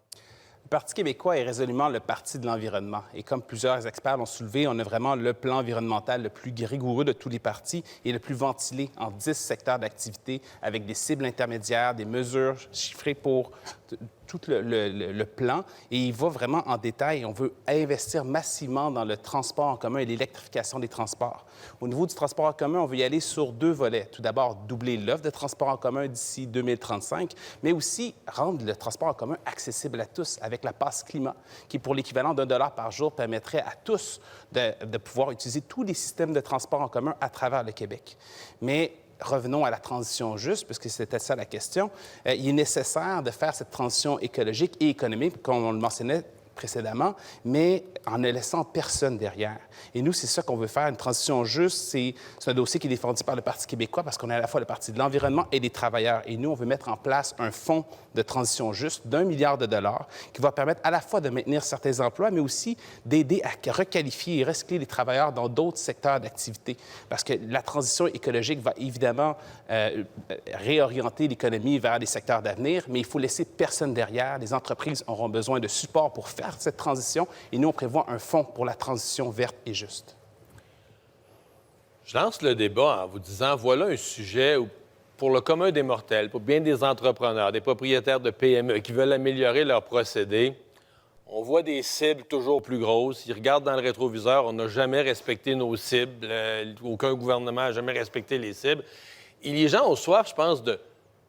Le Parti québécois est résolument le parti de l'environnement. Et comme plusieurs experts l'ont soulevé, on a vraiment le plan environnemental le plus rigoureux de tous les partis et le plus ventilé en 10 secteurs d'activité avec des cibles intermédiaires, des mesures chiffrées pour tout le plan. Et il va vraiment en détail. On veut investir massivement dans le transport en commun et l'électrification des transports. Au niveau du transport en commun, on veut y aller sur 2 volets. Tout d'abord, doubler l'offre de transport en commun d'ici 2035, mais aussi rendre le transport en commun accessible à tous avec la passe climat, qui, pour l'équivalent d'$1 par jour, permettrait à tous de pouvoir utiliser tous les systèmes de transport en commun à travers le Québec. Mais revenons à la transition juste, puisque c'était ça la question. Il est nécessaire de faire cette transition écologique et économique, comme on le mentionnait précédemment, mais en ne laissant personne derrière. Et nous, c'est ça qu'on veut faire, une transition juste. C'est un dossier qui est défendu par le Parti québécois parce qu'on est à la fois le Parti de l'environnement et des travailleurs. Et nous, on veut mettre en place un fonds de transition juste d'$1 milliard qui va permettre à la fois de maintenir certains emplois, mais aussi d'aider à requalifier et recycler les travailleurs dans d'autres secteurs d'activité. Parce que la transition écologique va évidemment réorienter l'économie vers des secteurs d'avenir, mais il faut laisser personne derrière. Les entreprises auront besoin de support pour faire cette transition et nous, on prévoit un fonds pour la transition verte et juste. Je lance le débat en vous disant, voilà un sujet où, pour le commun des mortels, pour bien des entrepreneurs, des propriétaires de PME qui veulent améliorer leurs procédés, on voit des cibles toujours plus grosses. Ils regardent dans le rétroviseur, on n'a jamais respecté nos cibles. Aucun gouvernement n'a jamais respecté les cibles. Et les gens ont soif, je pense, de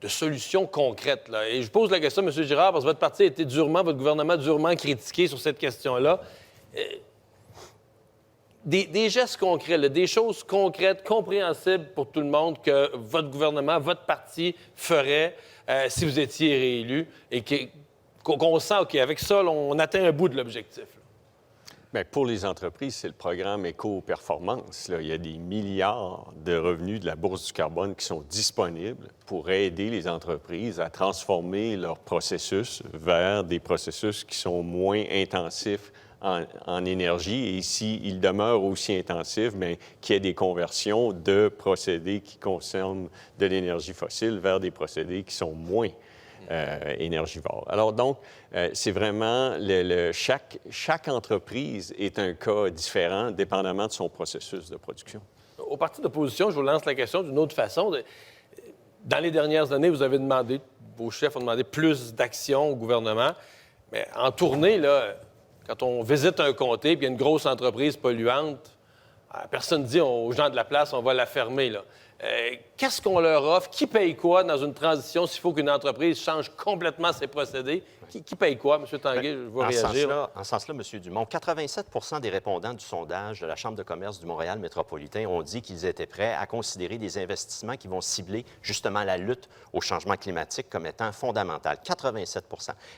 solutions concrètes. Là. Et je pose la question, M. Girard, parce que votre parti a été votre gouvernement durement critiqué sur cette question-là. Des gestes concrets, là, des choses concrètes, compréhensibles pour tout le monde que votre gouvernement, votre parti ferait si vous étiez réélu et qu'on sent, OK, avec ça, là, on atteint un bout de l'objectif. Bien, pour les entreprises, c'est le programme Éco-Performance. Là. Il y a des milliards de revenus de la Bourse du carbone qui sont disponibles pour aider les entreprises à transformer leurs processus vers des processus qui sont moins intensifs en énergie. Et ici, ils demeurent aussi intensifs, mais qu'il y ait des conversions de procédés qui consomment de l'énergie fossile vers des procédés qui sont moins énergivores. Alors donc, c'est vraiment chaque entreprise est un cas différent, dépendamment de son processus de production. Au parti d'opposition, je vous lance la question d'une autre façon. Dans les dernières années, vous avez demandé, vos chefs ont demandé plus d'action au gouvernement, mais en tournée, là, quand on visite un comté, puis il y a une grosse entreprise polluante, personne ne dit aux gens de la place, on va la fermer, là. Qu'est-ce qu'on leur offre? Qui paye quoi dans une transition s'il faut qu'une entreprise change complètement ses procédés? Qui paye quoi? M. Tanguay, je vois réagir. En ce sens-là, M. Dumont, 87 des répondants du sondage de la Chambre de commerce du Montréal métropolitain ont dit qu'ils étaient prêts à considérer des investissements qui vont cibler justement la lutte au changement climatique comme étant fondamental. 87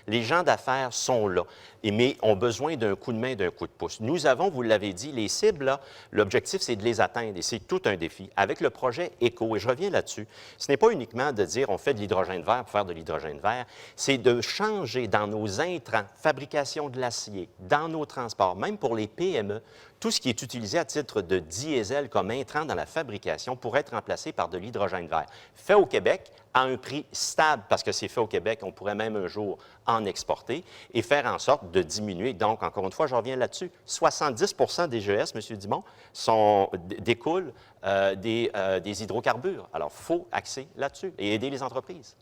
Les gens d'affaires sont là, mais ont besoin d'un coup de main, d'un coup de pouce. Nous avons, vous l'avez dit, les cibles, là, l'objectif, c'est de les atteindre et c'est tout un défi. Avec le projet ECO, et je reviens là-dessus, ce n'est pas uniquement de dire on fait de l'hydrogène vert pour faire de l'hydrogène vert, c'est de changer dans nos intrants, fabrication de l'acier, dans nos transports, même pour les PME, tout ce qui est utilisé à titre de diesel comme intrant dans la fabrication pourrait être remplacé par de l'hydrogène vert. Fait au Québec, à un prix stable, parce que c'est fait au Québec, on pourrait même un jour en exporter et faire en sorte de diminuer. Donc, encore une fois, je reviens là-dessus, 70 des GES, M. Dumont, découlent des hydrocarbures. Alors, il faut axer là-dessus et aider les entreprises.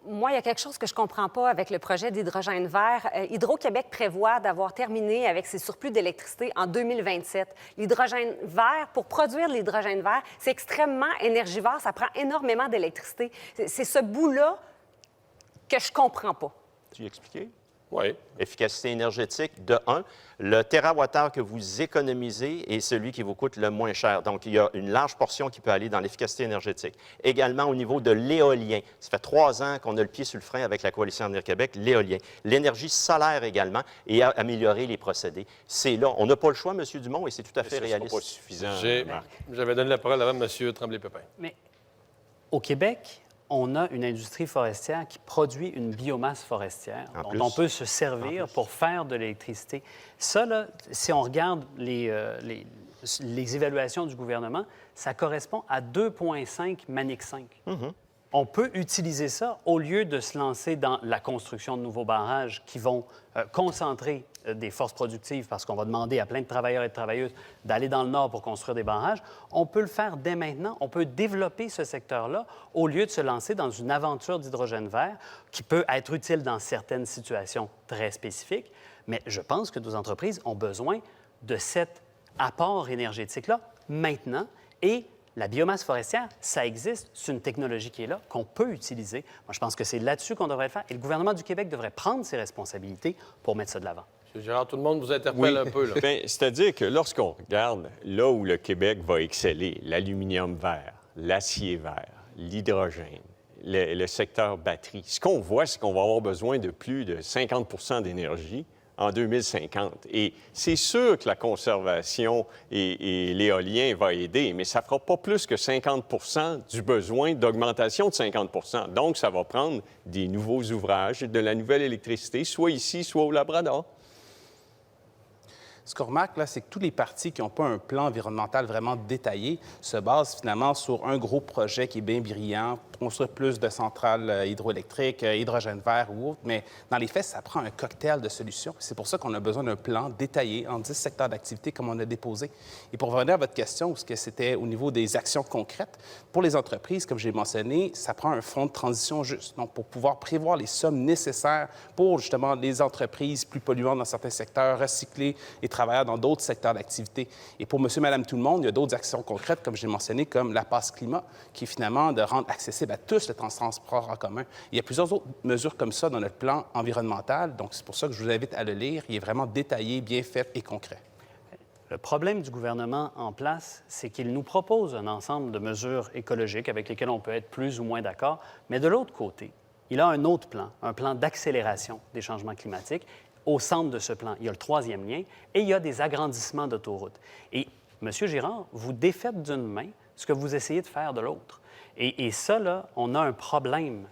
Moi, il y a quelque chose que je ne comprends pas avec le projet d'hydrogène vert. Hydro-Québec prévoit d'avoir terminé avec ses surplus d'électricité en 2027. L'hydrogène vert, pour produire de l'hydrogène vert, c'est extrêmement énergivore, ça prend énormément d'électricité. C'est ce bout-là que je ne comprends pas. Tu expliquer? Oui. Efficacité énergétique, de 1. Le térawattheure que vous économisez est celui qui vous coûte le moins cher. Donc, il y a une large portion qui peut aller dans l'efficacité énergétique. Également, au niveau de l'éolien, ça fait 3 ans qu'on a le pied sur le frein avec la Coalition Avenir Québec, l'éolien. L'énergie solaire également et améliorer les procédés. C'est là. On n'a pas le choix, M. Dumont, et c'est tout à fait réaliste. Ce n'est pas suffisant, Marc. J'avais donné la parole avant M. Tremblay-Pépin. Mais au Québec, on a une industrie forestière qui produit une biomasse forestière dont on peut se servir pour faire de l'électricité. Ça, là, si on regarde les évaluations du gouvernement, ça correspond à 2,5 Manic 5. On peut utiliser ça au lieu de se lancer dans la construction de nouveaux barrages qui vont concentrer des forces productives parce qu'on va demander à plein de travailleurs et de travailleuses d'aller dans le nord pour construire des barrages. On peut le faire dès maintenant. On peut développer ce secteur-là au lieu de se lancer dans une aventure d'hydrogène vert qui peut être utile dans certaines situations très spécifiques. Mais je pense que nos entreprises ont besoin de cet apport énergétique-là maintenant et la biomasse forestière, ça existe, c'est une technologie qui est là, qu'on peut utiliser. Moi, je pense que c'est là-dessus qu'on devrait le faire. Et le gouvernement du Québec devrait prendre ses responsabilités pour mettre ça de l'avant. M. Gérard, tout le monde vous interpelle un peu. Là. Bien, c'est-à-dire que lorsqu'on regarde là où le Québec va exceller, l'aluminium vert, l'acier vert, l'hydrogène, le secteur batterie, ce qu'on voit, c'est qu'on va avoir besoin de plus de 50 d'énergie en 2050. Et c'est sûr que la conservation et l'éolien va aider, mais ça ne fera pas plus que 50 du besoin d'augmentation de 50 Donc, ça va prendre des nouveaux ouvrages, de la nouvelle électricité, soit ici, soit au Labrador. Ce qu'on remarque, là, c'est que tous les partis qui n'ont pas un plan environnemental vraiment détaillé se basent finalement sur un gros projet qui est bien brillant, construire plus de centrales hydroélectriques, hydrogène vert ou autre, mais dans les faits, ça prend un cocktail de solutions. C'est pour ça qu'on a besoin d'un plan détaillé en 10 secteurs d'activité comme on a déposé. Et pour revenir à votre question, ce que c'était au niveau des actions concrètes, pour les entreprises, comme j'ai mentionné, ça prend un fonds de transition juste. Donc, pour pouvoir prévoir les sommes nécessaires pour justement les entreprises plus polluantes dans certains secteurs, recycler et travailleurs dans d'autres secteurs d'activité. Et pour monsieur, madame, tout le monde, il y a d'autres actions concrètes, comme j'ai mentionné, comme la passe climat, qui est finalement de rendre accessible à tous le transport en commun. Il y a plusieurs autres mesures comme ça dans notre plan environnemental, donc c'est pour ça que je vous invite à le lire. Il est vraiment détaillé, bien fait et concret. Le problème du gouvernement en place, c'est qu'il nous propose un ensemble de mesures écologiques avec lesquelles on peut être plus ou moins d'accord, mais de l'autre côté, il a un autre plan, un plan d'accélération des changements climatiques. Au centre de ce plan, il y a le 3e lien et il y a des agrandissements d'autoroutes. Et, M. Girard, vous défaites d'une main ce que vous essayez de faire de l'autre. Et ça, là, on a un problème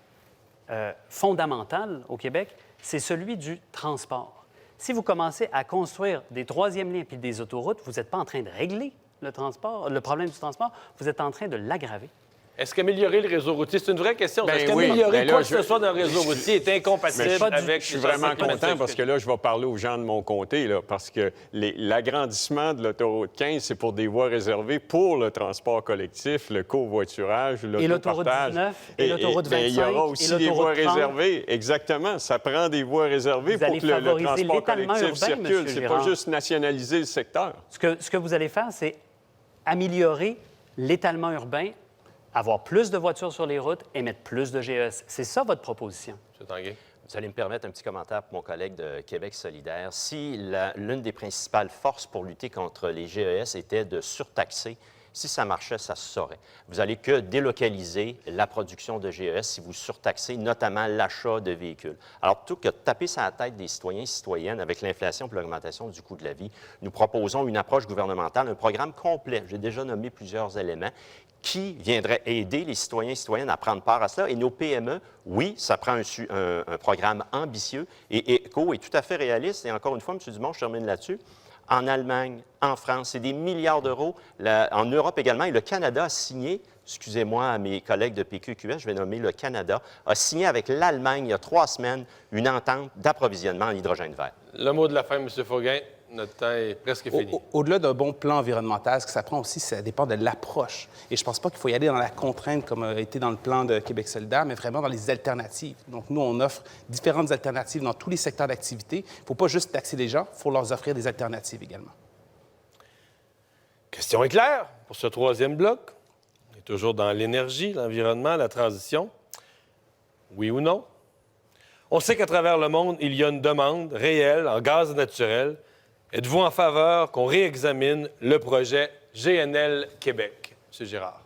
fondamental au Québec, c'est celui du transport. Si vous commencez à construire des 3e liens puis des autoroutes, vous n'êtes pas en train de régler le problème du transport, vous êtes en train de l'aggraver. Est-ce qu'améliorer le réseau routier, c'est une vraie question. Ben Est-ce qu'améliorer oui, quoi que ce soit dans le réseau routier est incompatible avec... Je suis vraiment content parce que là, je vais parler aux gens de mon comté, là, parce que l'agrandissement de l'autoroute 15, c'est pour des voies réservées pour le transport collectif, le covoiturage, l'autopartage. Et l'autoroute 19, et l'autoroute 25, il y aura aussi des voies réservées. Exactement. Ça prend des voies réservées pour que le transport collectif circule. C'est pas juste nationaliser le secteur. Ce que vous allez faire, c'est améliorer L'étalement urbain, avoir plus de voitures sur les routes et mettre plus de GES. C'est ça votre proposition? M. Tanguay. Vous allez me permettre un petit commentaire pour mon collègue de Québec solidaire. Si l'une des principales forces pour lutter contre les GES était de surtaxer, si ça marchait, ça se saurait. Vous allez que délocaliser la production de GES si vous surtaxez notamment l'achat de véhicules. Alors, plutôt que de taper sur la tête des citoyens et citoyennes avec l'inflation et l'augmentation du coût de la vie, nous proposons une approche gouvernementale, un programme complet. J'ai déjà nommé plusieurs éléments qui viendrait aider les citoyens et citoyennes à prendre part à cela. Et nos PME, oui, ça prend un programme ambitieux et ECO est tout à fait réaliste. Et encore une fois, M. Dumont, je termine là-dessus. En Allemagne, en France, c'est des milliards d'euros. En Europe également, et le Canada a signé, excusez-moi à mes collègues de PQ-QS, je vais nommer le Canada, a signé avec l'Allemagne il y a 3 semaines une entente d'approvisionnement en hydrogène vert. Le mot de la fin, M. Faugain. Notre temps est presque fini. Au-delà d'un bon plan environnemental, ce que ça prend aussi, ça dépend de l'approche. Et je ne pense pas qu'il faut y aller dans la contrainte comme a été dans le plan de Québec solidaire, mais vraiment dans les alternatives. Donc, nous, on offre différentes alternatives dans tous les secteurs d'activité. Il ne faut pas juste taxer les gens, il faut leur offrir des alternatives également. Question est claire pour ce 3e bloc. On est toujours dans l'énergie, l'environnement, la transition. Oui ou non? On sait qu'à travers le monde, il y a une demande réelle en gaz naturel. Êtes-vous en faveur qu'on réexamine le projet GNL Québec? M. Girard.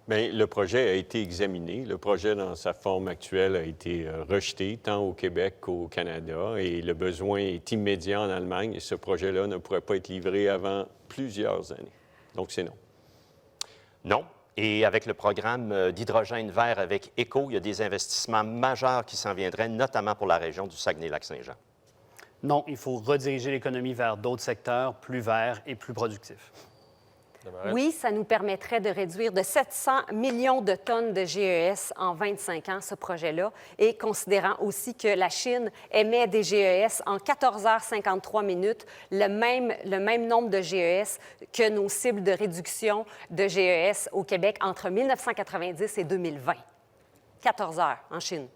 Bien, le projet a été examiné. Le projet, dans sa forme actuelle, a été rejeté, tant au Québec qu'au Canada. Et le besoin est immédiat en Allemagne. Et ce projet-là ne pourrait pas être livré avant plusieurs années. Donc, c'est non. Non. Et avec le programme d'hydrogène vert avec ECO, il y a des investissements majeurs qui s'en viendraient, notamment pour la région du Saguenay-Lac-Saint-Jean. Non, il faut rediriger l'économie vers d'autres secteurs plus verts et plus productifs. Oui, ça nous permettrait de réduire de 700 millions de tonnes de GES en 25 ans, ce projet-là, et considérant aussi que la Chine émet des GES en 14h53 minutes, le même nombre de GES que nos cibles de réduction de GES au Québec entre 1990 et 2020. 14 heures en Chine.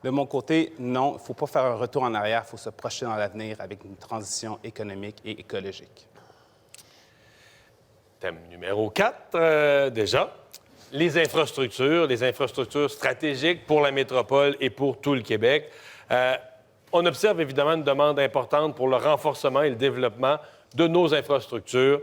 De mon côté, non, il ne faut pas faire un retour en arrière, il faut se projeter dans l'avenir avec une transition économique et écologique. Thème numéro 4, déjà. Les infrastructures stratégiques pour la métropole et pour tout le Québec. On observe évidemment une demande importante pour le renforcement et le développement de nos infrastructures.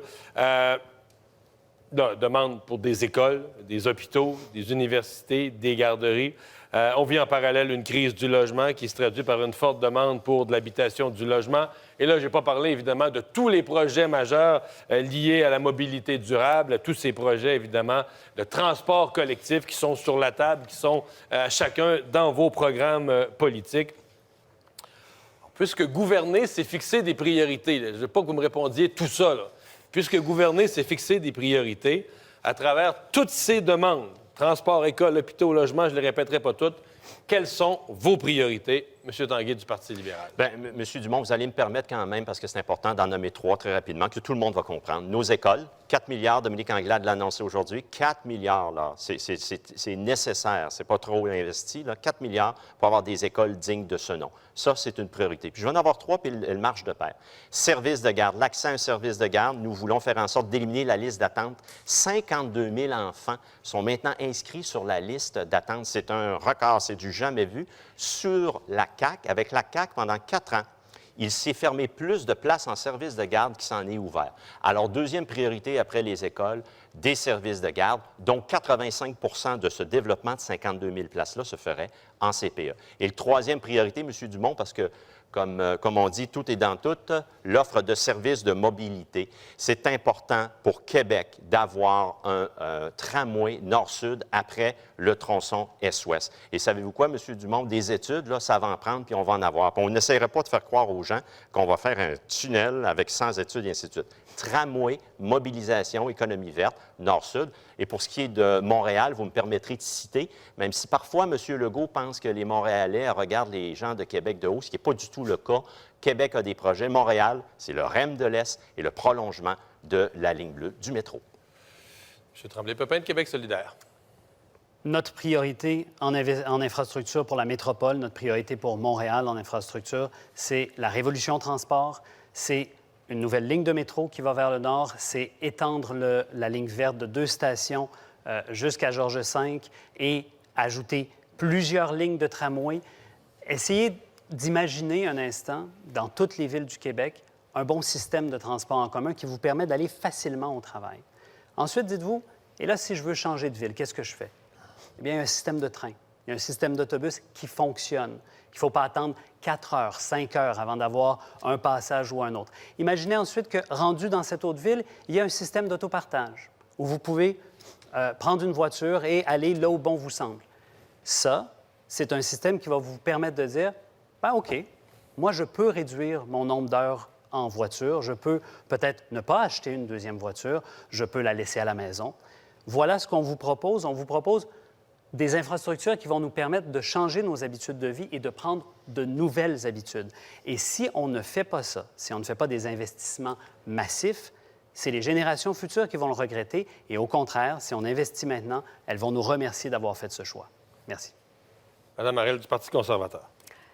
Demande pour des écoles, des hôpitaux, des universités, des garderies. On vit en parallèle une crise du logement qui se traduit par une forte demande pour de l'habitation, du logement. Et là, je n'ai pas parlé, évidemment, de tous les projets majeurs liés à la mobilité durable, tous ces projets, évidemment, de transport collectif qui sont sur la table, qui sont chacun dans vos programmes politiques. Puisque gouverner, c'est fixer des priorités. Je ne veux pas que vous me répondiez tout ça, là. Puisque gouverner, c'est fixer des priorités à travers toutes ces demandes, transport, école, hôpitaux, logement, je ne les répéterai pas toutes, quelles sont vos priorités, M. Tanguay du Parti libéral? Bien, M. Dumont, vous allez me permettre quand même, parce que c'est important d'en nommer 3 très rapidement, que tout le monde va comprendre. Nos écoles, 4 milliards, Dominique Anglade l'a annoncé aujourd'hui, 4 milliards, là, c'est nécessaire, c'est pas trop investi, là, 4 milliards pour avoir des écoles dignes de ce nom. Ça, c'est une priorité. Puis je vais en avoir 3, puis elles marchent de pair. Service de garde, l'accès à un service de garde, nous voulons faire en sorte d'éliminer la liste d'attente. 52 000 enfants sont maintenant inscrits sur la liste d'attente. C'est un record, c'est du jamais vu. Sur la CAQ, avec la CAQ, pendant 4 ans, il s'est fermé plus de places en service de garde qu'il s'en est ouvert. Alors, deuxième priorité après les écoles, des services de garde, dont 85 de ce développement de 52 000 places-là se ferait en CPE. Et le troisième priorité, M. Dumont, parce que comme on dit, tout est dans tout, l'offre de services de mobilité. C'est important pour Québec d'avoir un tramway nord-sud après le tronçon est-ouest. Et savez-vous quoi, M. Dumont? Des études, là, ça va en prendre, puis on va en avoir. Puis on n'essaierait pas de faire croire aux gens qu'on va faire un tunnel avec 100 études et ainsi de suite. Tramway, mobilisation, économie verte, nord-sud. Et pour ce qui est de Montréal, vous me permettrez de citer, même si parfois M. Legault pense que les Montréalais regardent les gens de Québec de haut, ce qui n'est pas du tout le cas. Québec a des projets. Montréal, c'est le REM de l'Est et le prolongement de la ligne bleue du métro. M. Tremblay-Pepin de Québec solidaire. Notre priorité en infrastructure pour la métropole, notre priorité pour Montréal en infrastructure, c'est la révolution transport, c'est une nouvelle ligne de métro qui va vers le nord, c'est étendre la ligne verte de 2 stations jusqu'à Georges V et ajouter plusieurs lignes de tramway. Essayez d'imaginer un instant, dans toutes les villes du Québec, un bon système de transport en commun qui vous permet d'aller facilement au travail. Ensuite, dites-vous, et là, si je veux changer de ville, qu'est-ce que je fais? Eh bien, il y a un système de train, il y a un système d'autobus qui fonctionne, qu'il ne faut pas attendre 4 heures, 5 heures avant d'avoir un passage ou un autre. Imaginez ensuite que, rendu dans cette autre ville, il y a un système d'autopartage où vous pouvez prendre une voiture et aller là où bon vous semble. Ça, c'est un système qui va vous permettre de dire, ben OK, moi, je peux réduire mon nombre d'heures en voiture, je peux peut-être ne pas acheter une deuxième voiture, je peux la laisser à la maison. Voilà ce qu'on vous propose. On vous propose des infrastructures qui vont nous permettre de changer nos habitudes de vie et de prendre de nouvelles habitudes. Et si on ne fait pas ça, si on ne fait pas des investissements massifs, c'est les générations futures qui vont le regretter. Et au contraire, si on investit maintenant, elles vont nous remercier d'avoir fait ce choix. Merci. Madame Harel du Parti conservateur.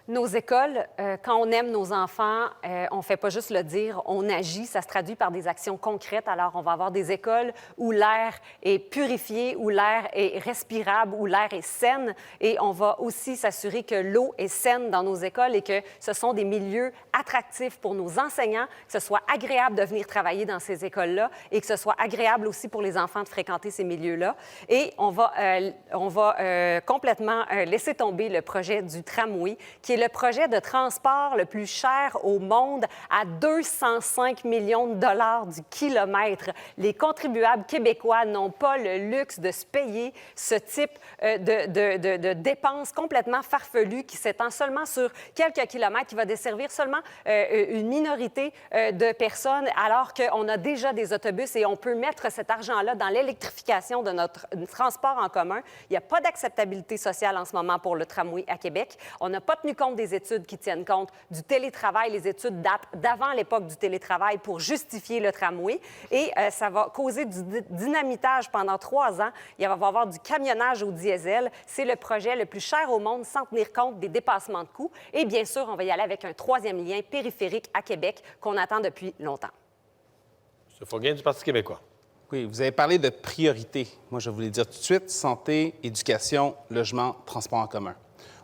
Nos écoles, quand on aime nos enfants, on ne fait pas juste le dire, on agit, ça se traduit par des actions concrètes. Alors, on va avoir des écoles où l'air est purifié, où l'air est respirable, où l'air est sain. Et on va aussi s'assurer que l'eau est saine dans nos écoles et que ce sont des milieux attractifs pour nos enseignants, que ce soit agréable de venir travailler dans ces écoles-là et que ce soit agréable aussi pour les enfants de fréquenter ces milieux-là. Et on va complètement laisser tomber le projet du tramway, qui est le projet de transport le plus cher au monde, à 205 millions de dollars du kilomètre. Les contribuables québécois n'ont pas le luxe de se payer ce type de dépenses complètement farfelues qui s'étend seulement sur quelques kilomètres, qui va desservir seulement une minorité de personnes, alors qu'on a déjà des autobus et on peut mettre cet argent-là dans l'électrification de notre transport en commun. Il n'y a pas d'acceptabilité sociale en ce moment pour le tramway à Québec. On n'a pas tenu compte des études qui tiennent compte du télétravail. Les études datent d'avant l'époque du télétravail pour justifier le tramway. Et ça va causer du dynamitage pendant 3 ans. Il va y avoir du camionnage au diesel. C'est le projet le plus cher au monde sans tenir compte des dépassements de coûts. Et bien sûr, on va y aller avec un 3e lien périphérique à Québec qu'on attend depuis longtemps. M. Fourguin du Parti québécois. Oui, vous avez parlé de priorité. Moi, je voulais dire tout de suite, santé, éducation, logement, transport en commun.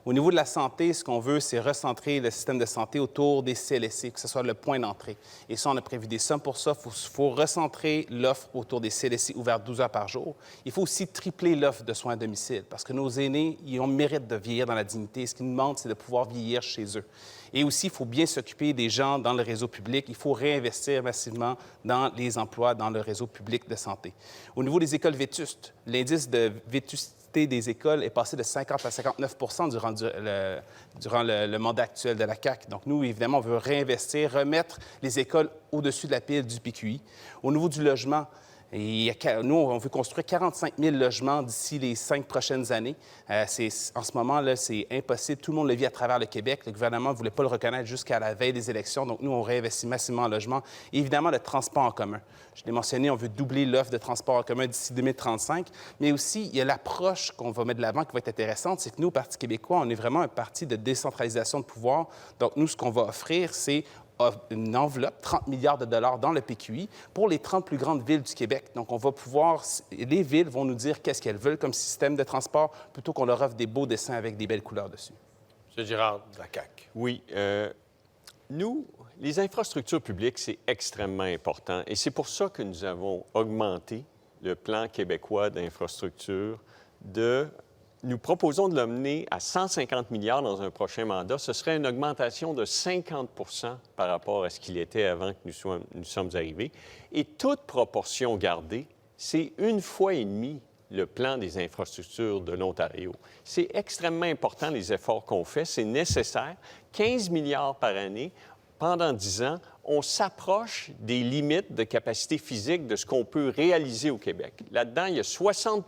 Au niveau de la santé, ce qu'on veut, c'est recentrer le système de santé autour des CLSC, que ce soit le point d'entrée. Et ça, on a prévu des sommes pour ça. Il faut recentrer l'offre autour des CLSC ouverts 12 heures par jour. Il faut aussi tripler l'offre de soins à domicile, parce que nos aînés, ils ont le mérite de vieillir dans la dignité. Ce qu'ils nous demandent, c'est de pouvoir vieillir chez eux. Et aussi, il faut bien s'occuper des gens dans le réseau public. Il faut réinvestir massivement dans les emplois dans le réseau public de santé. Au niveau des écoles vétustes, l'indice de vétusté des écoles est passé de 50 à 59 durant le mandat actuel de la CAQ. Donc, nous, évidemment, on veut réinvestir, remettre les écoles au-dessus de la pile du PQI. Au niveau du logement, nous, on veut construire 45 000 logements d'ici les 5 prochaines années. En ce moment-là, c'est impossible. Tout le monde le vit à travers le Québec. Le gouvernement ne voulait pas le reconnaître jusqu'à la veille des élections. Donc, nous, on réinvestit massivement en logement. Et évidemment, le transport en commun. Je l'ai mentionné, on veut doubler l'offre de transport en commun d'ici 2035. Mais aussi, il y a l'approche qu'on va mettre de l'avant qui va être intéressante. C'est que nous, au Parti québécois, on est vraiment un parti de décentralisation de pouvoir. Donc, nous, ce qu'on va offrir, c'est une enveloppe, 30 milliards de dollars dans le PQI pour les 30 plus grandes villes du Québec. Donc, on va pouvoir... Les villes vont nous dire qu'est-ce qu'elles veulent comme système de transport plutôt qu'on leur offre des beaux dessins avec des belles couleurs dessus. M. Girard de la CAQ. Oui. Nous, les infrastructures publiques, c'est extrêmement important. Et c'est pour ça que nous avons augmenté le plan québécois d'infrastructures Nous proposons de l'amener à 150 milliards dans un prochain mandat. Ce serait une augmentation de 50 par rapport à ce qu'il était avant que nous sommes arrivés. Et toute proportion gardée, c'est 1,5 fois le plan des infrastructures de l'Ontario. C'est extrêmement important, les efforts qu'on fait. C'est nécessaire. 15 milliards par année. Pendant 10 ans, on s'approche des limites de capacité physique de ce qu'on peut réaliser au Québec. Là-dedans, il y a 60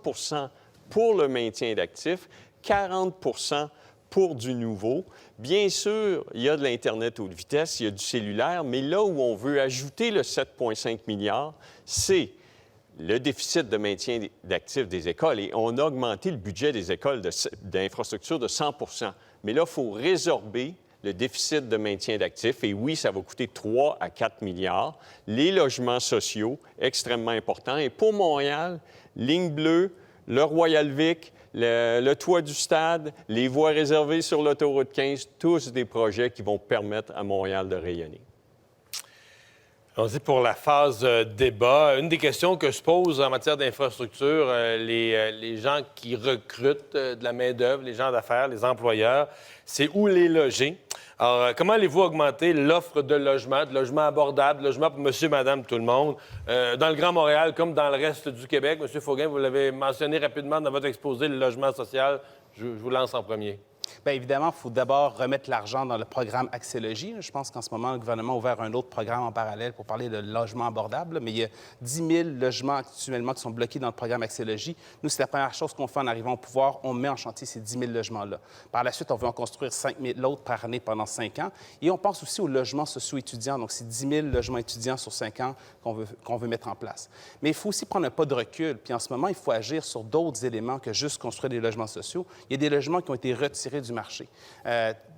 pour le maintien d'actifs, 40 pour du nouveau. Bien sûr, il y a de l'Internet haute vitesse, il y a du cellulaire, mais là où on veut ajouter le 7,5 milliards, c'est le déficit de maintien d'actifs des écoles. Et on a augmenté le budget des écoles d'infrastructure de 100 Mais là, il faut résorber le déficit de maintien d'actifs. Et oui, ça va coûter 3 à 4 milliards. Les logements sociaux, extrêmement importants. Et pour Montréal, ligne bleue, le Royal Vic, le toit du stade, les voies réservées sur l'autoroute 15, tous des projets qui vont permettre à Montréal de rayonner. On dit pour la phase débat, une des questions que se pose en matière d'infrastructure, les gens qui recrutent de la main-d'œuvre, les gens d'affaires, les employeurs, c'est où les loger. Alors, comment allez-vous augmenter l'offre de logements abordables, de logements pour monsieur, madame, tout le monde, dans le Grand Montréal comme dans le reste du Québec? Monsieur Faugain, vous l'avez mentionné rapidement dans votre exposé, le logement social. Je vous lance en premier. Bien évidemment, il faut d'abord remettre l'argent dans le programme Accès-Logis. Je pense qu'en ce moment, le gouvernement a ouvert un autre programme en parallèle pour parler de logement abordable, mais il y a 10 000 logements actuellement qui sont bloqués dans le programme Accès-Logis. Nous, c'est la première chose qu'on fait en arrivant au pouvoir. On met en chantier ces 10 000 logements-là. Par la suite, on veut en construire 5 000 autres par année pendant 5 ans. Et on pense aussi aux logements sociaux étudiants. Donc, c'est 10 000 logements étudiants sur 5 ans qu'on veut mettre en place. Mais il faut aussi prendre un pas de recul. Puis en ce moment, il faut agir sur d'autres éléments que juste construire des logements sociaux. Il y a des logements qui ont été retirés du marché.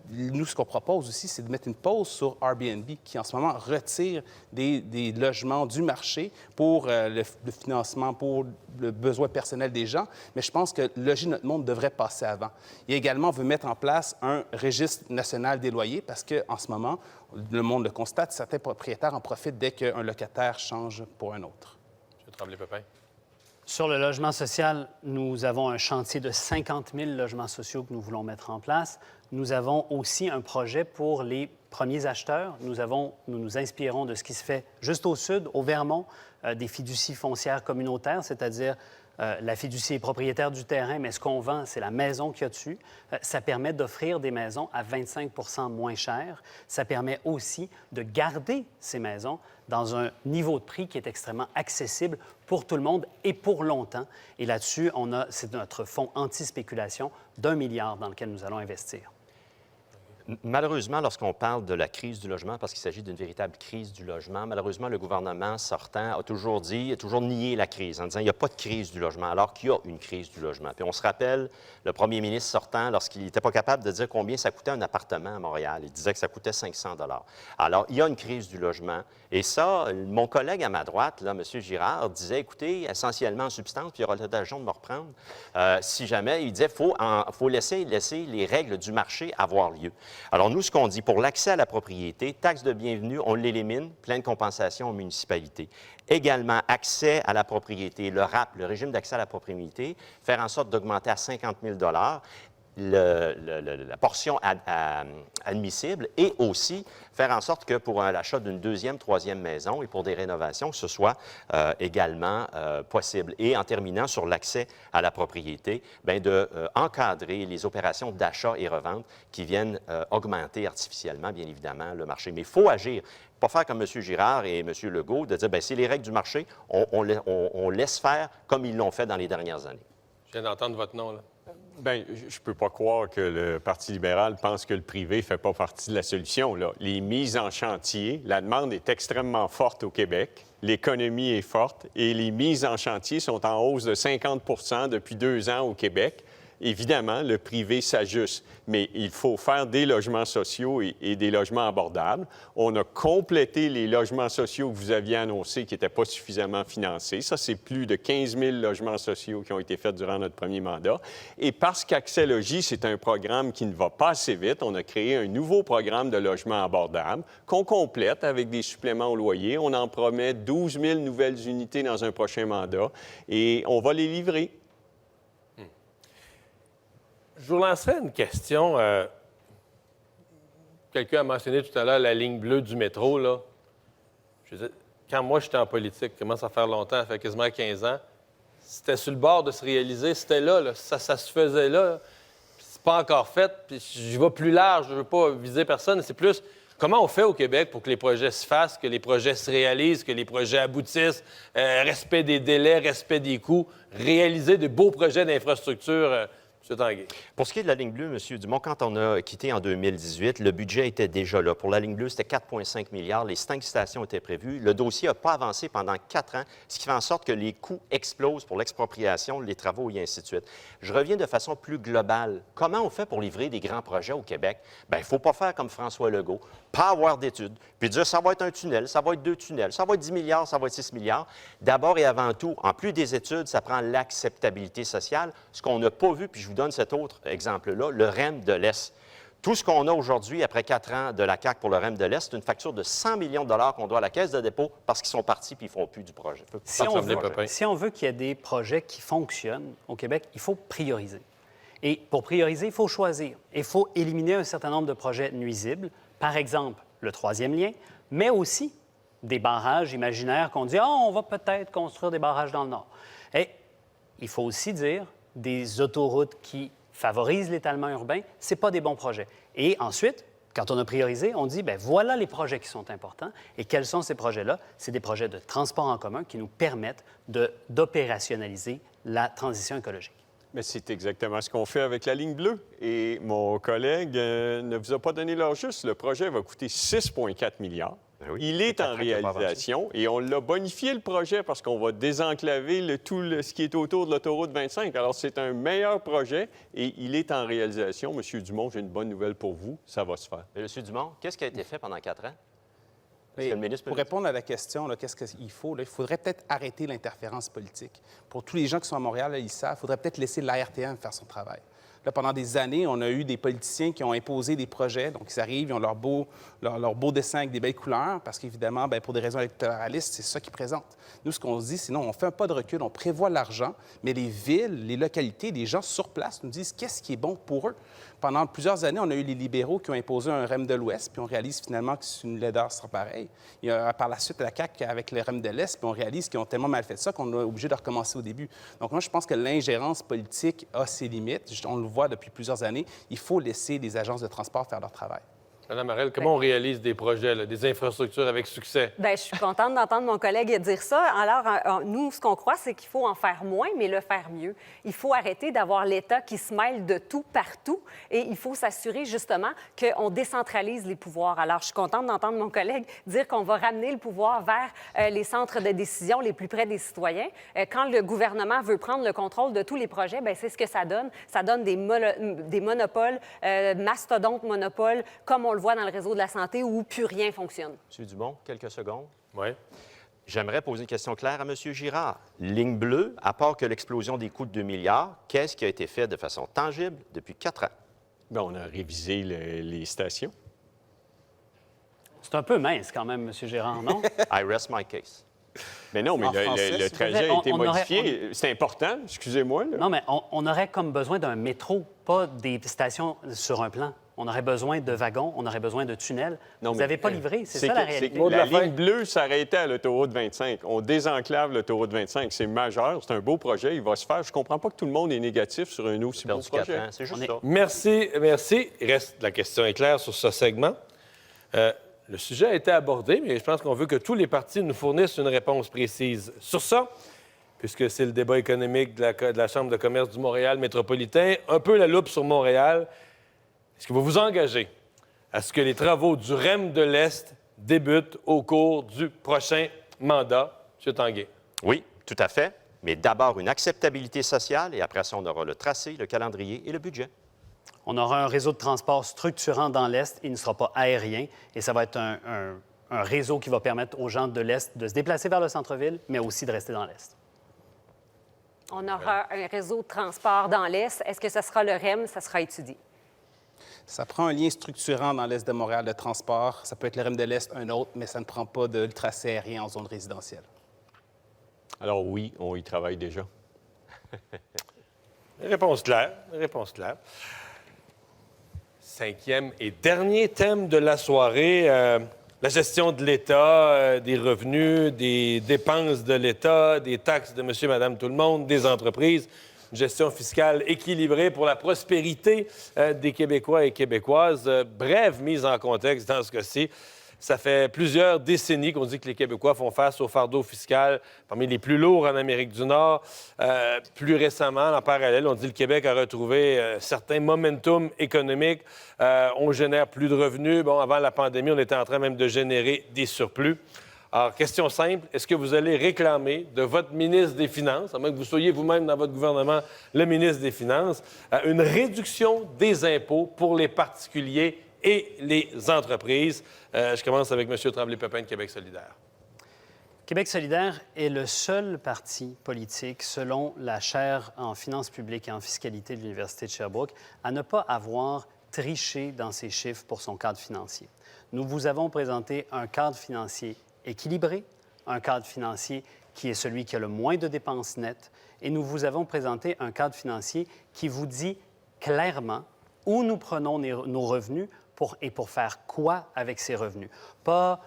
Nous, ce qu'on propose aussi, c'est de mettre une pause sur Airbnb, qui en ce moment retire des logements du marché pour le financement, pour le besoin personnel des gens. Mais je pense que Logis Notre Monde devrait passer avant. Et également, on veut mettre en place un registre national des loyers parce qu'en ce moment, le monde le constate, certains propriétaires en profitent dès qu'un locataire change pour un autre. M. Tremblay-Pepin. Sur le logement social, nous avons un chantier de 50 000 logements sociaux que nous voulons mettre en place. Nous avons aussi un projet pour les premiers acheteurs. Nous nous inspirons de ce qui se fait juste au sud, au Vermont, des fiducies foncières communautaires, c'est-à-dire la fiducie est propriétaire du terrain, mais ce qu'on vend, c'est la maison qu'il y a dessus. Ça permet d'offrir des maisons à 25 moins chères. Ça permet aussi de garder ces maisons dans un niveau de prix qui est extrêmement accessible pour tout le monde et pour longtemps. Et là-dessus, c'est notre fonds anti-spéculation d'1 milliard dans lequel nous allons investir. Malheureusement, lorsqu'on parle de la crise du logement, parce qu'il s'agit d'une véritable crise du logement, malheureusement, le gouvernement sortant a toujours nié la crise en disant qu'il n'y a pas de crise du logement, alors qu'il y a une crise du logement. Puis on se rappelle, le premier ministre sortant, lorsqu'il n'était pas capable de dire combien ça coûtait un appartement à Montréal, il disait que ça coûtait 500 $. Alors, il y a une crise du logement. Et ça, mon collègue à ma droite, là, M. Girard, disait, écoutez, essentiellement en substance, puis il y aura l'occasion de me reprendre, si jamais, il disait, faut laisser les règles du marché avoir lieu. Alors, nous, ce qu'on dit, pour l'accès à la propriété, taxe de bienvenue, on l'élimine, pleine compensation aux municipalités. Également, accès à la propriété, le RAP, le régime d'accès à la propriété, faire en sorte d'augmenter à 50 000 la portion admissible et aussi faire en sorte que pour l'achat d'une deuxième, troisième maison et pour des rénovations, ce soit également possible. Et en terminant sur l'accès à la propriété, bien d'encadrer les opérations d'achat et revente qui viennent augmenter artificiellement, bien évidemment, le marché. Mais il faut agir. Pas faire comme M. Girard et M. Legault, de dire, bien, c'est les règles du marché, on laisse faire comme ils l'ont fait dans les dernières années. Je viens d'entendre votre nom, là. Bien, je ne peux pas croire que le Parti libéral pense que le privé ne fait pas partie de la solution, là. Les mises en chantier, la demande est extrêmement forte au Québec, l'économie est forte et les mises en chantier sont en hausse de 50 % depuis 2 ans au Québec. Évidemment, le privé s'ajuste, mais il faut faire des logements sociaux et des logements abordables. On a complété les logements sociaux que vous aviez annoncés qui n'étaient pas suffisamment financés. Ça, c'est plus de 15 000 logements sociaux qui ont été faits durant notre premier mandat. Et parce qu'Accès Logis, c'est un programme qui ne va pas assez vite, on a créé un nouveau programme de logements abordables qu'on complète avec des suppléments au loyer. On en promet 12 000 nouvelles unités dans un prochain mandat et on va les livrer. Je vous lancerai une question. Quelqu'un a mentionné tout à l'heure la ligne bleue du métro, là. Je veux dire, quand moi, j'étais en politique, ça commence à faire longtemps, ça fait quasiment 15 ans, c'était sur le bord de se réaliser, c'était là, ça se faisait là. Puis c'est pas encore fait, puis je vais plus large, je veux pas viser personne, c'est plus comment on fait au Québec pour que les projets se fassent, que les projets se réalisent, que les projets aboutissent, respect des délais, respect des coûts, réaliser de beaux projets d'infrastructure. M. Tanguay. Pour ce qui est de la ligne bleue, M. Dumont, quand on a quitté en 2018, le budget était déjà là. Pour la ligne bleue, c'était 4,5 milliards. Les 5 stations étaient prévues. Le dossier n'a pas avancé pendant 4 ans, ce qui fait en sorte que les coûts explosent pour l'expropriation, les travaux et ainsi de suite. Je reviens de façon plus globale. Comment on fait pour livrer des grands projets au Québec? Bien, il ne faut pas faire comme François Legault, pas avoir d'études, puis dire ça va être un tunnel, ça va être 2 tunnels, ça va être 10 milliards, ça va être 6 milliards. D'abord et avant tout, en plus des études, ça prend l'acceptabilité sociale, ce qu'on n'a pas vu, puis je vous donne cet autre exemple-là, le REM de l'Est. Tout ce qu'on a aujourd'hui, après 4 ans de la CAQ pour le REM de l'Est, c'est une facture de 100 millions de dollars qu'on doit à la Caisse de dépôt parce qu'ils sont partis puis ils ne font plus du projet. Si on veut qu'il y ait des projets qui fonctionnent au Québec, il faut prioriser. Et pour prioriser, il faut choisir. Il faut éliminer un certain nombre de projets nuisibles, par exemple le 3e lien, mais aussi des barrages imaginaires qu'on dit « Ah, on va peut-être construire des barrages dans le Nord ». Et il faut aussi dire des autoroutes qui favorisent l'étalement urbain, ce n'est pas des bons projets. Et ensuite, quand on a priorisé, on dit, bien, voilà les projets qui sont importants. Et quels sont ces projets-là? C'est des projets de transport en commun qui nous permettent d'opérationnaliser la transition écologique. Mais c'est exactement ce qu'on fait avec la ligne bleue. Et mon collègue ne vous a pas donné l'heure juste. Le projet va coûter 6,4 milliards. Ben oui, Il est en réalisation et on l'a bonifié le projet parce qu'on va désenclaver ce qui est autour de l'autoroute 25. Alors, c'est un meilleur projet et il est en réalisation. Monsieur Dumont, j'ai une bonne nouvelle pour vous. Ça va se faire. Mais M. Dumont, qu'est-ce qui a été fait pendant 4 ans? Oui, pour répondre à la question, qu'est-ce qu'il faut? Là, il faudrait peut-être arrêter l'interférence politique. Pour tous les gens qui sont à Montréal, là, ils savent, il faudrait peut-être laisser l'ARTM faire son travail. Là, pendant des années, on a eu des politiciens qui ont imposé des projets. Donc, ils arrivent, ils ont leur beau dessin avec des belles couleurs, parce qu'évidemment, bien, pour des raisons électoralistes, c'est ça qu'ils présentent. Nous, ce qu'on se dit, c'est non, on fait un pas de recul, on prévoit l'argent, mais les villes, les localités, les gens sur place nous disent qu'est-ce qui est bon pour eux. Pendant plusieurs années, on a eu les libéraux qui ont imposé un REM de l'Ouest, puis on réalise finalement que c'est une laideur sans pareil. Il y a par la suite la CAQ avec le REM de l'Est, puis on réalise qu'ils ont tellement mal fait ça qu'on est obligé de recommencer au début. Donc moi, je pense que l'ingérence politique a ses limites. On le voit depuis plusieurs années. Il faut laisser les agences de transport faire leur travail. Mme Harel, comment on réalise des projets, là, des infrastructures avec succès? Bien, je suis contente d'entendre mon collègue dire ça. Alors, nous, ce qu'on croit, c'est qu'il faut en faire moins, mais le faire mieux. Il faut arrêter d'avoir l'État qui se mêle de tout partout et il faut s'assurer, justement, qu'on décentralise les pouvoirs. Alors, je suis contente d'entendre mon collègue dire qu'on va ramener le pouvoir vers les centres de décision les plus près des citoyens. Quand le gouvernement veut prendre le contrôle de tous les projets, bien, c'est ce que ça donne. Ça donne des monopoles, mastodontes monopoles, comme on le voit dans le réseau de la santé où plus rien fonctionne. M. Dumont, quelques secondes. Oui. J'aimerais poser une question claire à M. Girard. Ligne bleue, à part que l'explosion des coûts de 2 milliards, qu'est-ce qui a été fait de façon tangible depuis 4 ans? Bien, on a révisé les stations. C'est un peu mince quand même, M. Girard, non? I rest my case. Mais non, mais le trajet a été modifié. C'est important, excusez-moi. Là. Non, mais on aurait comme besoin d'un métro, pas des stations sur un plan. On aurait besoin de wagons, on aurait besoin de tunnels. Non, vous n'avez pas livré, c'est ça la réalité. La ligne bleue s'arrêtait à l'autoroute 25. On désenclave l'autoroute 25. C'est majeur, c'est un beau projet, il va se faire. Je comprends pas que tout le monde est négatif sur un aussi beau projet. C'est juste ça. Merci, merci. Il reste, la question est claire sur ce segment. Le sujet a été abordé, mais je pense qu'on veut que tous les partis nous fournissent une réponse précise sur ça, puisque c'est le débat économique de la Chambre de commerce du Montréal métropolitain, un peu la loupe sur Montréal. Est-ce que vous vous engagez à ce que les travaux du REM de l'Est débutent au cours du prochain mandat? M. Tanguay. Oui, tout à fait. Mais d'abord une acceptabilité sociale et après ça, on aura le tracé, le calendrier et le budget. On aura un réseau de transport structurant dans l'Est. Il ne sera pas aérien et ça va être un réseau qui va permettre aux gens de l'Est de se déplacer vers le centre-ville, mais aussi de rester dans l'Est. On aura un réseau de transport dans l'Est. Est-ce que ce sera le REM? Ça sera étudié. Ça prend un lien structurant dans l'Est de Montréal de transport. Ça peut être le REM de l'Est, un autre, mais ça ne prend pas de tracé aérien en zone résidentielle. Alors oui, on y travaille déjà. Réponse claire, réponse claire. 5e et dernier thème de la soirée, la gestion de l'État, des revenus, des dépenses de l'État, des taxes de monsieur, madame, tout le monde, des entreprises. Une gestion fiscale équilibrée pour la prospérité des Québécois et Québécoises. Brève mise en contexte dans ce cas-ci. Ça fait plusieurs décennies qu'on dit que les Québécois font face au fardeau fiscal parmi les plus lourds en Amérique du Nord. Plus récemment, en parallèle, on dit que le Québec a retrouvé certains momentum économiques. On génère plus de revenus. Bon, avant la pandémie, on était en train même de générer des surplus. Alors, question simple, est-ce que vous allez réclamer de votre ministre des Finances, à moins que vous soyez vous-même dans votre gouvernement le ministre des Finances, une réduction des impôts pour les particuliers et les entreprises? Je commence avec M. Tremblay-Pepin de Québec solidaire. Québec solidaire est le seul parti politique, selon la chaire en finances publiques et en fiscalité de l'Université de Sherbrooke, à ne pas avoir triché dans ses chiffres pour son cadre financier. Nous vous avons présenté un cadre financier équilibré, un cadre financier qui est celui qui a le moins de dépenses nettes, et nous vous avons présenté un cadre financier qui vous dit clairement où nous prenons nos revenus et pour faire quoi avec ces revenus. Pas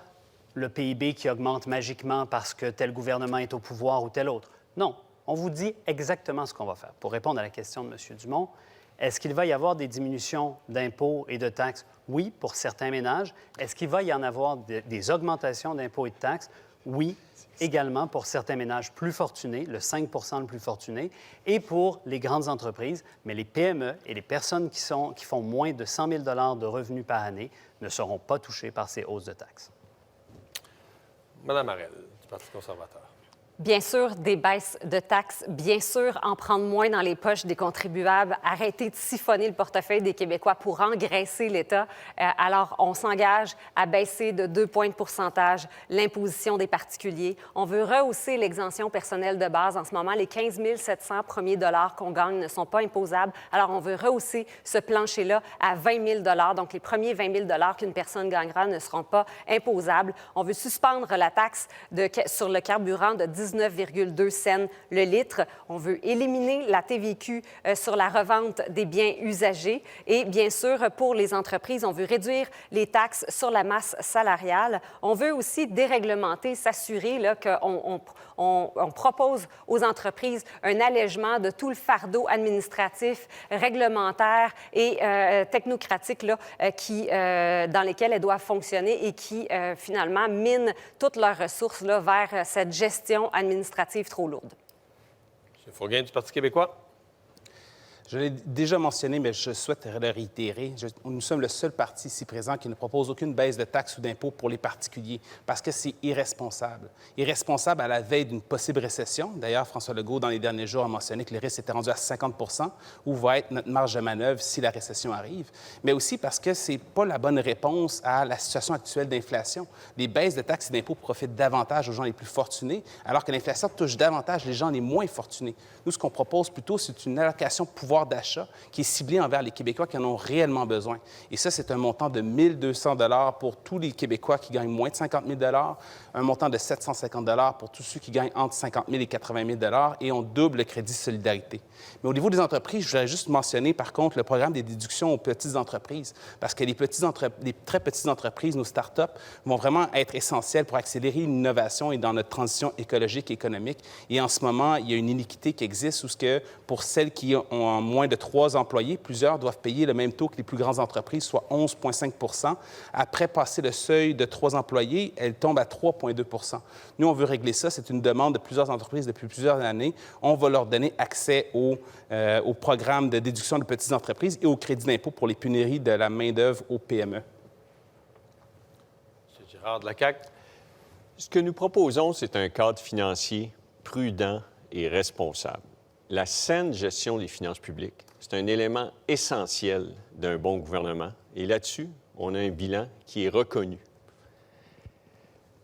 le PIB qui augmente magiquement parce que tel gouvernement est au pouvoir ou tel autre. Non, on vous dit exactement ce qu'on va faire. Pour répondre à la question de M. Dumont, est-ce qu'il va y avoir des diminutions d'impôts et de taxes? Oui, pour certains ménages. Est-ce qu'il va y en avoir des augmentations d'impôts et de taxes? Oui, également pour certains ménages plus fortunés, le 5 le plus fortuné, et pour les grandes entreprises. Mais les PME et les personnes qui font moins de 100 000 de revenus par année ne seront pas touchées par ces hausses de taxes. Mme Harel, du Parti conservateur. Bien sûr, des baisses de taxes, bien sûr, en prendre moins dans les poches des contribuables, arrêter de siphonner le portefeuille des Québécois pour engraisser l'État. Alors, on s'engage à baisser de 2 points de pourcentage l'imposition des particuliers. On veut rehausser l'exemption personnelle de base. En ce moment, les 15 700 premiers dollars qu'on gagne ne sont pas imposables. Alors, on veut rehausser ce plancher-là à 20 000 Donc, les premiers 20 000 qu'une personne gagnera ne seront pas imposables. On veut suspendre la taxe sur le carburant de 19,2 cents le litre. On veut éliminer la TVQ sur la revente des biens usagés. Et bien sûr, pour les entreprises, on veut réduire les taxes sur la masse salariale. On veut aussi déréglementer, s'assurer qu'on propose aux entreprises un allègement de tout le fardeau administratif, réglementaire et technocratique dans lesquels elles doivent fonctionner et qui, finalement, minent toutes leurs ressources vers cette gestion administrative trop lourde. M. Fourguin du Parti québécois. Je l'ai déjà mentionné, mais je souhaite le réitérer. Nous sommes le seul parti ici présent qui ne propose aucune baisse de taxes ou d'impôts pour les particuliers parce que c'est irresponsable. Irresponsable à la veille d'une possible récession. D'ailleurs, François Legault, dans les derniers jours, a mentionné que le risque était rendu à 50 où va être notre marge de manœuvre si la récession arrive. Mais aussi parce que ce n'est pas la bonne réponse à la situation actuelle d'inflation. Les baisses de taxes et d'impôts profitent davantage aux gens les plus fortunés, alors que l'inflation touche davantage les gens les moins fortunés. Nous, ce qu'on propose plutôt, c'est une allocation pouvoir d'achat qui est ciblée envers les Québécois qui en ont réellement besoin. Et ça, c'est un montant de 1 200 pour tous les Québécois qui gagnent moins de 50 000 un montant de 750 pour tous ceux qui gagnent entre 50 000 et 80 000 et on double le crédit solidarité. Mais au niveau des entreprises, je voudrais juste mentionner, par contre, le programme des déductions aux petites entreprises, parce que les très petites entreprises, nos start-up, vont vraiment être essentielles pour accélérer l'innovation et dans notre transition écologique et économique. Et en ce moment, il y a une iniquité qui existe où, pour celles qui ont moins de 3 employés, plusieurs doivent payer le même taux que les plus grandes entreprises, soit 11,5 Après passer le seuil de 3 employés, elles tombent à 3,2 Nous, on veut régler ça. C'est une demande de plusieurs entreprises depuis plusieurs années. On va leur donner accès au programme de déduction de petites entreprises et au crédit d'impôt pour les pénuries de la main-d'œuvre aux PME. M. Girard de la CAQ. Ce que nous proposons, c'est un cadre financier prudent et responsable. La saine gestion des finances publiques, c'est un élément essentiel d'un bon gouvernement. Et là-dessus, on a un bilan qui est reconnu.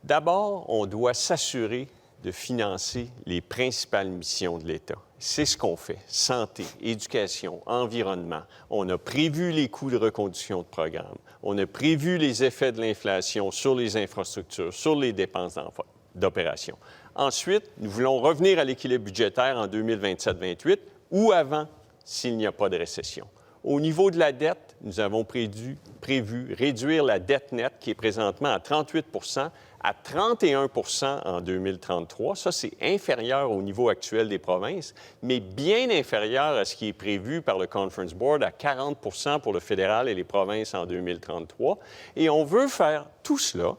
D'abord, on doit s'assurer de financer les principales missions de l'État. C'est ce qu'on fait. Santé, éducation, environnement. On a prévu les coûts de reconduction de programme. On a prévu les effets de l'inflation sur les infrastructures, sur les dépenses d'opération. Ensuite, nous voulons revenir à l'équilibre budgétaire en 2027-28 ou avant s'il n'y a pas de récession. Au niveau de la dette, nous avons prévu réduire la dette nette qui est présentement à 38 à 31 en 2033. Ça, c'est inférieur au niveau actuel des provinces, mais bien inférieur à ce qui est prévu par le Conference Board, à 40 pour le fédéral et les provinces en 2033. Et on veut faire tout cela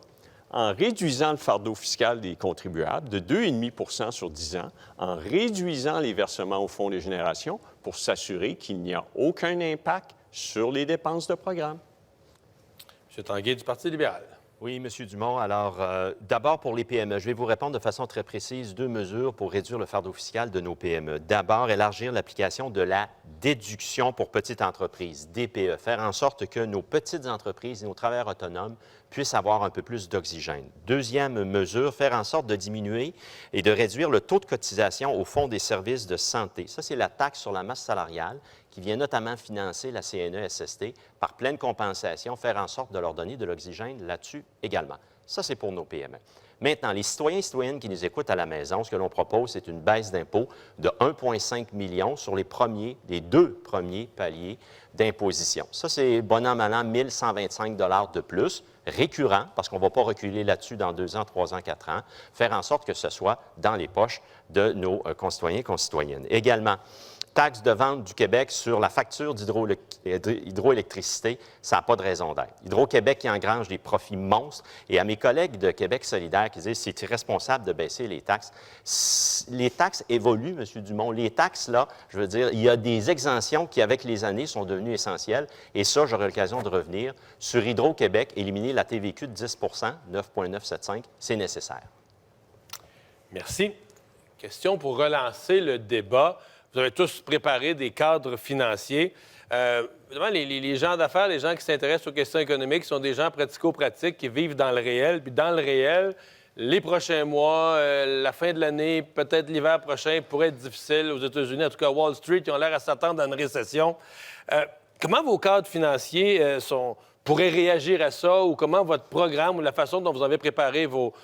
en réduisant le fardeau fiscal des contribuables de 2,5 sur 10 ans, en réduisant les versements au Fonds des générations pour s'assurer qu'il n'y a aucun impact sur les dépenses de programme. M. Tanguay du Parti libéral. Oui, M. Dumont. Alors, d'abord pour les PME, je vais vous répondre de façon très précise 2 mesures pour réduire le fardeau fiscal de nos PME. D'abord, élargir l'application de la déduction pour petites entreprises, DPE, faire en sorte que nos petites entreprises et nos travailleurs autonomes puissent avoir un peu plus d'oxygène. Deuxième mesure, faire en sorte de diminuer et de réduire le taux de cotisation au Fonds des services de santé. Ça, c'est la taxe sur la masse salariale qui vient notamment financer la CNESST par pleine compensation, faire en sorte de leur donner de l'oxygène là-dessus également. Ça, c'est pour nos PME. Maintenant, les citoyens et citoyennes qui nous écoutent à la maison, ce que l'on propose, c'est une baisse d'impôt de 1,5 million sur les 2 premiers paliers d'imposition. Ça, c'est bon an, mal an, 1 125 $ de plus, récurrent, parce qu'on ne va pas reculer là-dessus dans 2 ans, 3 ans, 4 ans, faire en sorte que ce soit dans les poches de nos concitoyens et concitoyennes. Également, taxe de vente du Québec sur la facture d'hydroélectricité, ça n'a pas de raison d'être. Hydro-Québec qui engrange des profits monstres. Et à mes collègues de Québec solidaire qui disent c'est irresponsable de baisser les taxes. Les taxes évoluent, M. Dumont. Les taxes, là, je veux dire, il y a des exemptions qui, avec les années, sont devenues essentielles. Et ça, j'aurai l'occasion de revenir. Sur Hydro-Québec, éliminer la TVQ de 10 9,975, c'est nécessaire. Merci. Question pour relancer le débat. Vous avez tous préparé des cadres financiers. Évidemment, les gens d'affaires, les gens qui s'intéressent aux questions économiques sont des gens pratico-pratiques qui vivent dans le réel. Puis dans le réel, les prochains mois, la fin de l'année, peut-être l'hiver prochain, pourrait être difficile aux États-Unis. En tout cas, Wall Street, ils ont l'air à s'attendre à une récession. Comment vos cadres financiers pourraient réagir à ça, ou comment votre programme ou la façon dont vous avez préparé vos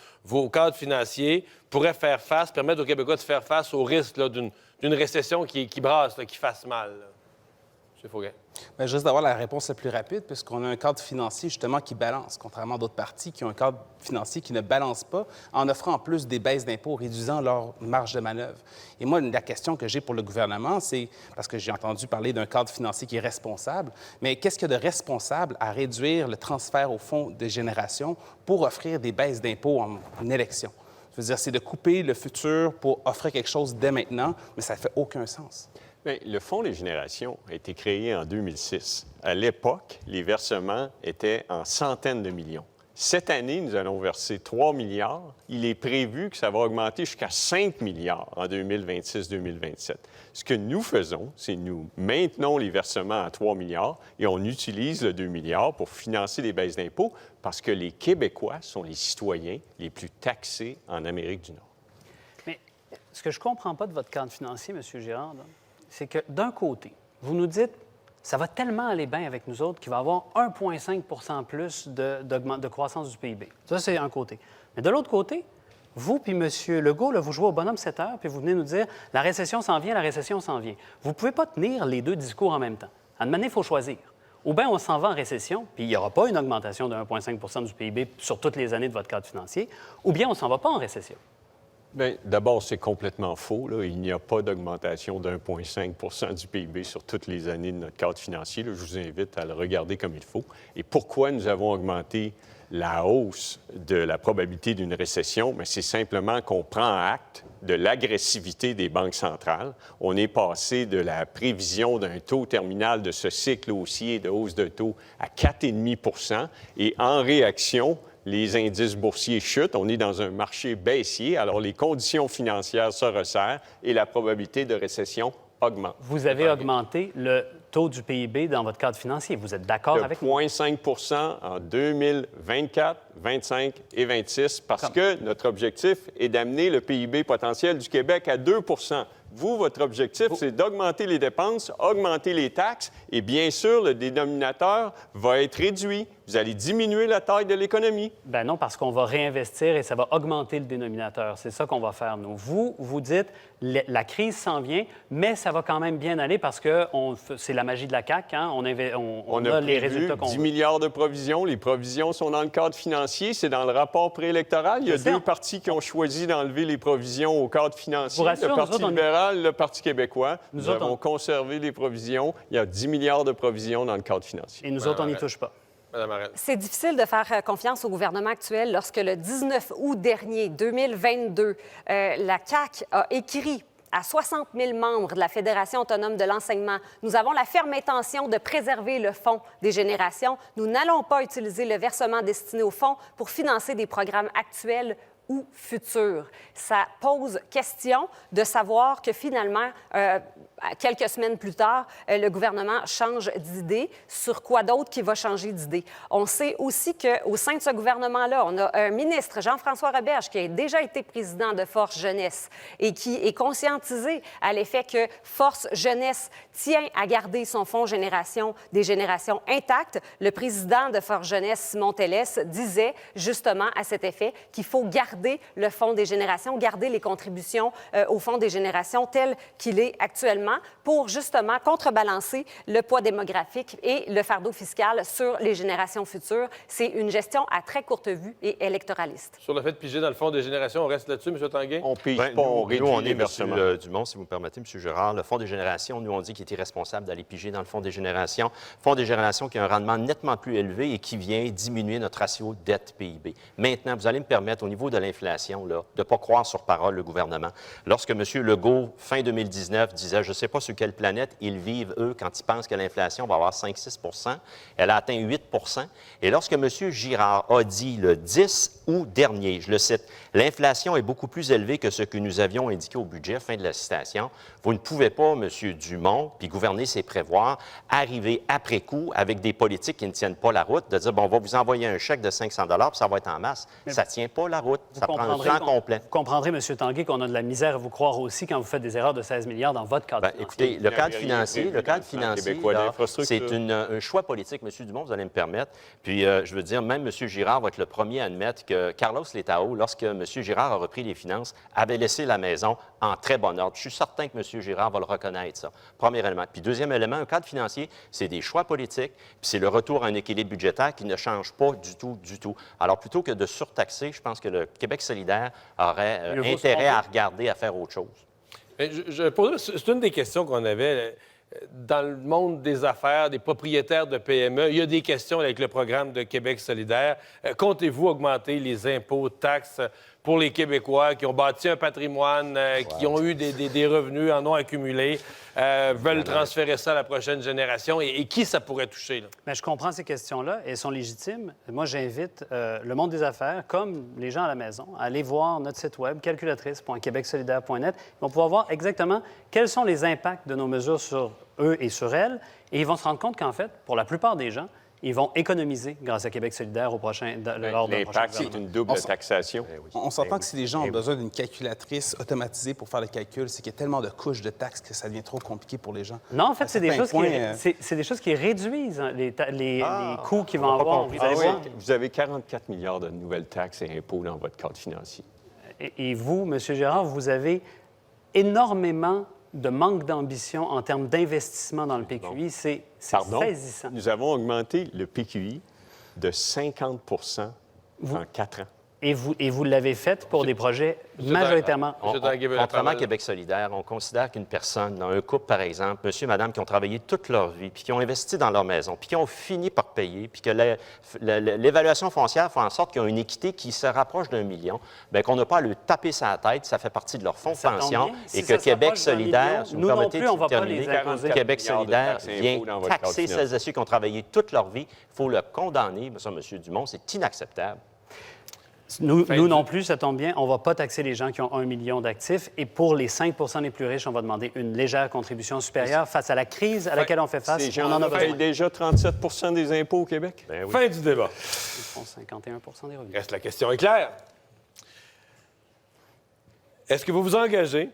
cadres financiers pourrait faire face, permettre aux Québécois de faire face au risque d'une récession qui brasse, qui fasse mal? M. Fauguin. Bien, je risque d'avoir la réponse la plus rapide, puisqu'on a un cadre financier, justement, qui balance, contrairement à d'autres partis qui ont un cadre financier qui ne balance pas, en offrant en plus des baisses d'impôts, réduisant leur marge de manœuvre. Et moi, la question que j'ai pour le gouvernement, c'est, parce que j'ai entendu parler d'un cadre financier qui est responsable, mais qu'est-ce qu'il y a de responsable à réduire le transfert au fonds de génération pour offrir des baisses d'impôts en élection? Je veux dire, c'est de couper le futur pour offrir quelque chose dès maintenant, mais ça ne fait aucun sens. Bien, le Fonds des générations a été créé en 2006. À l'époque, les versements étaient en centaines de millions. Cette année, nous allons verser 3 milliards. Il est prévu que ça va augmenter jusqu'à 5 milliards en 2026-2027. Ce que nous faisons, c'est nous maintenons les versements à 3 milliards et on utilise le 2 milliards pour financer des baisses d'impôts parce que les Québécois sont les citoyens les plus taxés en Amérique du Nord. Mais ce que je ne comprends pas de votre cadre financier, M. Girard, là, c'est que d'un côté, vous nous dites ça va tellement aller bien avec nous autres qu'il va y avoir 1,5 plus de croissance du PIB. Ça, c'est un côté. Mais de l'autre côté, vous puis M. Legault, là, vous jouez au bonhomme 7 heures, puis vous venez nous dire la récession s'en vient, la récession s'en vient. Vous ne pouvez pas tenir les 2 discours en même temps. À un moment donné, il faut choisir. Ou bien on s'en va en récession, puis il n'y aura pas une augmentation de 1,5 du PIB sur toutes les années de votre cadre financier, ou bien on ne s'en va pas en récession. Bien, d'abord, c'est complètement faux, là. Il n'y a pas d'augmentation de 1,5 du PIB sur toutes les années de notre cadre financier. Là, je vous invite à le regarder comme il faut. Et pourquoi nous avons augmenté la hausse de la probabilité d'une récession? Bien, c'est simplement qu'on prend acte de l'agressivité des banques centrales. On est passé de la prévision d'un taux terminal de ce cycle haussier de hausse de taux à 4,5 et en réaction, les indices boursiers chutent, on est dans un marché baissier, alors les conditions financières se resserrent et la probabilité de récession augmente. Vous avez augmenté le taux du PIB dans votre cadre financier. Vous êtes d'accord avec nous? De 0,5 en 2024, 25 et 26, parce que notre objectif est d'amener le PIB potentiel du Québec à 2 Vous, votre objectif, c'est d'augmenter les dépenses, augmenter les taxes, et bien sûr, le dénominateur va être réduit. Vous allez diminuer la taille de l'économie. Ben non, parce qu'on va réinvestir et ça va augmenter le dénominateur. C'est ça qu'on va faire, nous. Vous dites, la crise s'en vient, mais ça va quand même bien aller parce que c'est la magie de la CAQ. Hein? On a les résultats qu'on 10 veut. milliards de provisions. Les provisions sont dans le cadre financier. C'est dans le rapport préélectoral. Il y a C'est ça. deux partis qui ont choisi d'enlever les provisions au cadre financier. Vous rassure, le Parti nous autres, libéral, le Parti québécois. Nous autres, avons on- conservé les provisions. Il y a 10 milliards de provisions dans le cadre financier. Et nous autres, on n'y touche pas. Madame Arel. C'est difficile de faire confiance au gouvernement actuel lorsque le 19 août dernier, 2022, la CAQ a écrit à 60 000 membres de la Fédération autonome de l'enseignement, nous avons la ferme intention de préserver le Fonds des générations. Nous n'allons pas utiliser le versement destiné au fonds pour financer des programmes actuels ou futurs. Ça pose question de savoir que finalement, quelques semaines plus tard, le gouvernement change d'idée. Sur quoi d'autre qui va changer d'idée? On sait aussi qu'au sein de ce gouvernement-là, on a un ministre, Jean-François Roberge, qui a déjà été président de Force Jeunesse et qui est conscientisé à l'effet que Force Jeunesse tient à garder son fonds des générations intact. Le président de Force Jeunesse, Simon Tellès, disait justement à cet effet qu'il faut garder le fonds des générations, garder les contributions au fonds des générations tel qu'il est actuellement pour justement contrebalancer le poids démographique et le fardeau fiscal sur les générations futures. C'est une gestion à très courte vue et électoraliste. Sur le fait de piger dans le fond des générations, on reste là-dessus, M. Tanguay? On ne pige Ben, pas, on nous, réduit on les est, versements. M. Dumont, si vous me permettez, M. Gérard, le Fonds des générations, nous, on dit qu'il est irresponsable d'aller piger dans le Fonds des générations. Fonds des générations qui a un rendement nettement plus élevé et qui vient diminuer notre ratio dette-PIB. Maintenant, vous allez me permettre, au niveau de l'inflation, de ne pas croire sur parole le gouvernement. Lorsque M. Legault, fin 2019, disait, je ne sais pas sur quelle planète ils vivent, eux, quand ils pensent que l'inflation va avoir 5-6 % elle a atteint 8 % Et lorsque M. Girard a dit le 10 août dernier, je le cite, « L'inflation est beaucoup plus élevée que ce que nous avions indiqué au budget », fin de la citation, vous ne pouvez pas, M. Dumont, puis gouverner, c'est prévoir, arriver après coup avec des politiques qui ne tiennent pas la route, de dire, bon, on va vous envoyer un chèque de 500 puis ça va être en masse. Ça ne tient pas la route. Ça prend un plan complet. Vous comprendrez, M. Tanguay, qu'on a de la misère à vous croire aussi quand vous faites des erreurs de 16 milliards dans votre cadre Ben, financier. écoutez, le cadre Il n'y a rien financier, prévu le cadre dans le plan financier, québécois là, d'infrastructure. c'est un choix politique, M. Dumont, vous allez me permettre. Puis, je veux dire, même M. Girard va être le premier à admettre que Carlos Letao, lorsque M. Girard a repris les finances, avait laissé la maison en très bon ordre. Je suis certain que M. Girard va le reconnaître, ça. Premier élément. Puis, deuxième élément, un cadre financier, c'est des choix politiques, puis c'est le retour à un équilibre budgétaire qui ne change pas du tout, du tout. Alors, plutôt que de surtaxer, je pense que le Québec solidaire aurait intérêt à regarder à faire autre chose. Mais c'est une des questions qu'on avait dans le monde des affaires, des propriétaires de PME. Il y a des questions avec le programme de Québec solidaire. Comptez-vous augmenter les impôts, taxes pour les Québécois qui ont bâti un patrimoine, qui ont eu des revenus, en ont accumulé, veulent transférer ça à la prochaine génération? Et qui ça pourrait toucher, là? Bien, je comprends ces questions-là et elles sont légitimes. Moi, j'invite le monde des affaires, comme les gens à la maison, à aller voir notre site web, calculatrice.quebecsolidaire.net. Ils vont pouvoir voir exactement quels sont les impacts de nos mesures sur eux et sur elles. Et ils vont se rendre compte qu'en fait, pour la plupart des gens, ils vont économiser grâce à Québec solidaire lors d'un prochain L'impact, c'est gouvernement. une double taxation. On s'entend que si les gens ont besoin d'une calculatrice automatisée pour faire le calcul, c'est qu'il y a tellement de couches de taxes que ça devient trop compliqué pour les gens. Non, en fait, c'est des, certains choses points, c'est des choses qui réduisent hein, les coûts qu'ils vont on va pas avoir. compris. Vous allez voir. Vous avez 44 milliards de nouvelles taxes et impôts dans votre cadre financier. Et vous, M. Gérard, vous avez énormément de manque d'ambition en termes d'investissement dans le PQI. C'est Pardon? saisissant. Nous avons augmenté le PQI de 50 en 4 ans. Et vous l'avez fait pour des projets majoritairement... M. Tanguay veut la Contrairement à parole. Québec solidaire, on considère qu'une personne, dans un couple, par exemple, monsieur et madame, qui ont travaillé toute leur vie, puis qui ont investi dans leur maison, puis qui ont fini par payer, puis que l'évaluation foncière fait en sorte qu'ils ont une équité qui se rapproche d'1 million, bien qu'on n'a pas à le taper sa tête, ça fait partie de leur fonds de Ça tombe pension, bien. Si et ça que se Québec rapproche d'1 solidaire, million, si vous nous me non permettez plus, de on va pas terminer, les imposer. Québec 44 solidaire milliards de taxes et vient impôts dans votre cadre taxer financier. celles et ceux qui ont travaillé toute leur vie. Il faut le condamner, ça, M. Dumont, c'est inacceptable. Nous non plus, ça tombe bien, on ne va pas taxer les gens qui ont 1 million d'actifs. Et pour les 5 les plus riches, on va demander une légère contribution supérieure face à la crise à laquelle on fait face. Ces On en a gens-là besoin. payent déjà 37 des impôts au Québec. Ben oui. Fin du débat. Ils font 51 des revenus. Reste la question est claire. Est-ce que vous vous engagez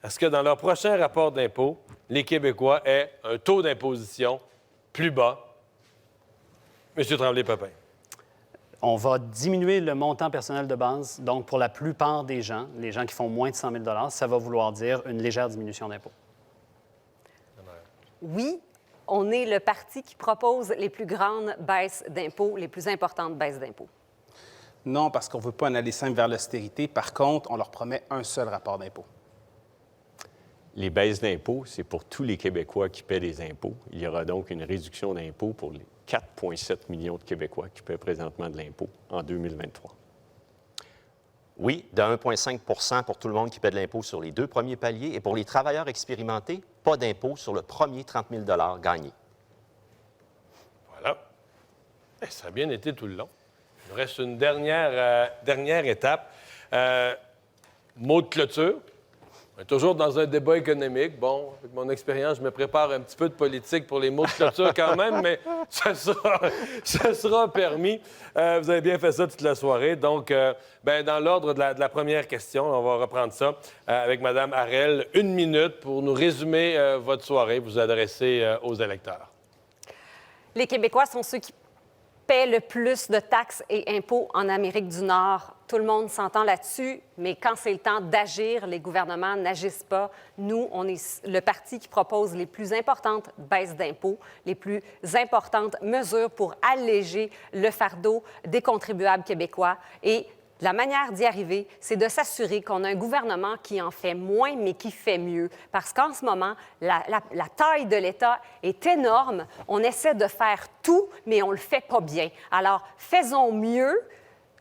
à ce que dans leur prochain rapport d'impôt, les Québécois aient un taux d'imposition plus bas Monsieur Tremblay-Papin. On va diminuer le montant personnel de base. Donc, pour la plupart des gens, les gens qui font moins de 100 000 ça va vouloir dire une légère diminution d'impôts. Oui, on est le parti qui propose les plus grandes baisses d'impôts, les plus importantes baisses d'impôts. Non, parce qu'on ne veut pas en aller simple vers l'austérité. Par contre, on leur promet un seul rapport d'impôt. Les baisses d'impôts, c'est pour tous les Québécois qui paient des impôts. Il y aura donc une réduction d'impôts pour les 4,7 millions de Québécois qui paient présentement de l'impôt en 2023. Oui, de 1,5 pour tout le monde qui paie de l'impôt sur les 2 premiers paliers. Et pour les travailleurs expérimentés, pas d'impôt sur le premier 30 000 gagné. Voilà. Ça a bien été tout le long. Il nous reste une dernière étape. Mot de clôture. On est toujours dans un débat économique. Bon, avec mon expérience, je me prépare un petit peu de politique pour les mots de clôture quand même, mais ça sera permis. Vous avez bien fait ça toute la soirée. Donc, dans l'ordre de la première question, on va reprendre ça avec Mme Harel. 1 minute pour nous résumer votre soirée, vous adresser aux électeurs. Les Québécois sont ceux qui paient le plus de taxes et impôts en Amérique du Nord. Tout le monde s'entend là-dessus, mais quand c'est le temps d'agir, les gouvernements n'agissent pas. Nous, on est le parti qui propose les plus importantes baisses d'impôts, les plus importantes mesures pour alléger le fardeau des contribuables québécois. Et la manière d'y arriver, c'est de s'assurer qu'on a un gouvernement qui en fait moins, mais qui fait mieux. Parce qu'en ce moment, la taille de l'État est énorme. On essaie de faire tout, mais on ne le fait pas bien. Alors, faisons mieux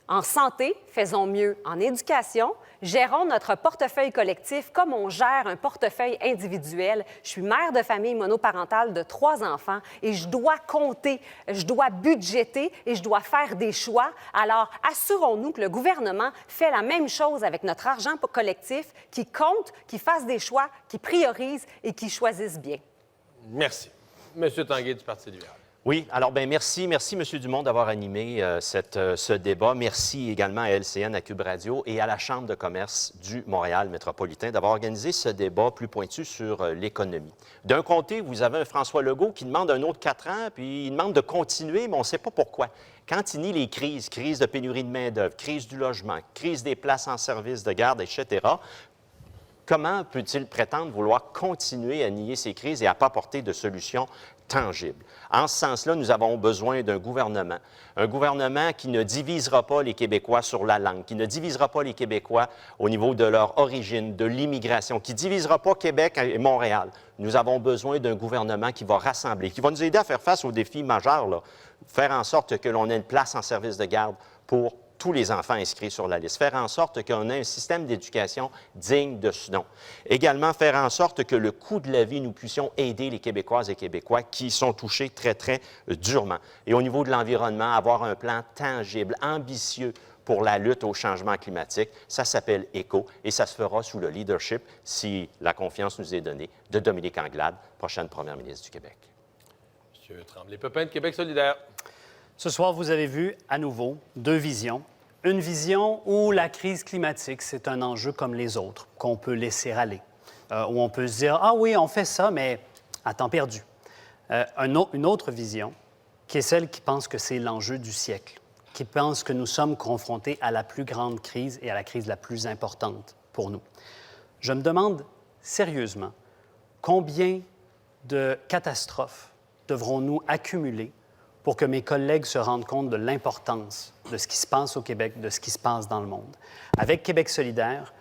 en santé, faisons mieux en éducation, gérons notre portefeuille collectif comme on gère un portefeuille individuel. Je suis mère de famille monoparentale de 3 enfants et je dois compter, je dois budgéter et je dois faire des choix. Alors, assurons-nous que le gouvernement fait la même chose avec notre argent collectif, qui compte, qui fasse des choix, qui priorise et qui choisisse bien. Merci. Monsieur Tanguay du Parti libéral. Oui, alors merci, M. Dumont d'avoir animé ce débat. Merci également à LCN, à Cube Radio et à la Chambre de commerce du Montréal métropolitain d'avoir organisé ce débat plus pointu sur l'économie. D'un côté, vous avez un François Legault qui demande un autre 4 ans, puis il demande de continuer, mais on ne sait pas pourquoi. Quand il nie les crises, crise de pénurie de main-d'œuvre, crise du logement, crise des places en service de garde, etc., comment peut-il prétendre vouloir continuer à nier ces crises et à ne pas apporter de solutions tangibles? En ce sens-là, nous avons besoin d'un gouvernement qui ne divisera pas les Québécois sur la langue, qui ne divisera pas les Québécois au niveau de leur origine, de l'immigration, qui ne divisera pas Québec et Montréal. Nous avons besoin d'un gouvernement qui va rassembler, qui va nous aider à faire face aux défis majeurs, là. Faire en sorte que l'on ait une place en service de garde pour tous les enfants inscrits sur la liste, faire en sorte qu'on ait un système d'éducation digne de ce nom. Également, faire en sorte que le coût de la vie, nous puissions aider les Québécoises et Québécois qui sont touchés très, très durement. Et au niveau de l'environnement, avoir un plan tangible, ambitieux pour la lutte au changement climatique. Ça s'appelle ECO et ça se fera sous le leadership, si la confiance nous est donnée, de Dominique Anglade, prochaine première ministre du Québec. Monsieur Tremblay-Papin de Québec solidaire. Ce soir, vous avez vu à nouveau 2 visions. Une vision où la crise climatique, c'est un enjeu comme les autres, qu'on peut laisser aller, où on peut se dire « Ah oui, on fait ça, mais à temps perdu ». Une autre vision, qui est celle qui pense que c'est l'enjeu du siècle, qui pense que nous sommes confrontés à la plus grande crise et à la crise la plus importante pour nous. Je me demande sérieusement combien de catastrophes devrons-nous accumuler pour que mes collègues se rendent compte de l'importance de ce qui se passe au Québec, de ce qui se passe dans le monde. Avec Québec solidaire,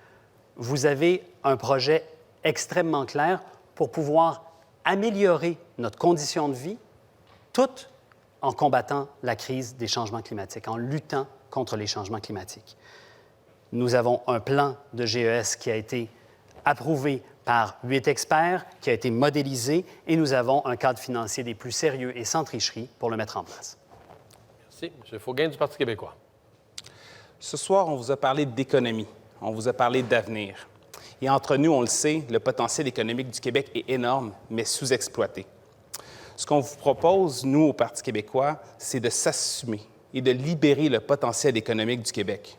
vous avez un projet extrêmement clair pour pouvoir améliorer notre condition de vie, tout en combattant la crise des changements climatiques, en luttant contre les changements climatiques. Nous avons un plan de GES qui a été approuvé par 8 experts, qui a été modélisé, et nous avons un cadre financier des plus sérieux et sans tricherie pour le mettre en place. Merci. M. Faugain du Parti québécois. Ce soir, on vous a parlé d'économie, on vous a parlé d'avenir. Et entre nous, on le sait, le potentiel économique du Québec est énorme, mais sous-exploité. Ce qu'on vous propose, nous, au Parti québécois, c'est de s'assumer et de libérer le potentiel économique du Québec.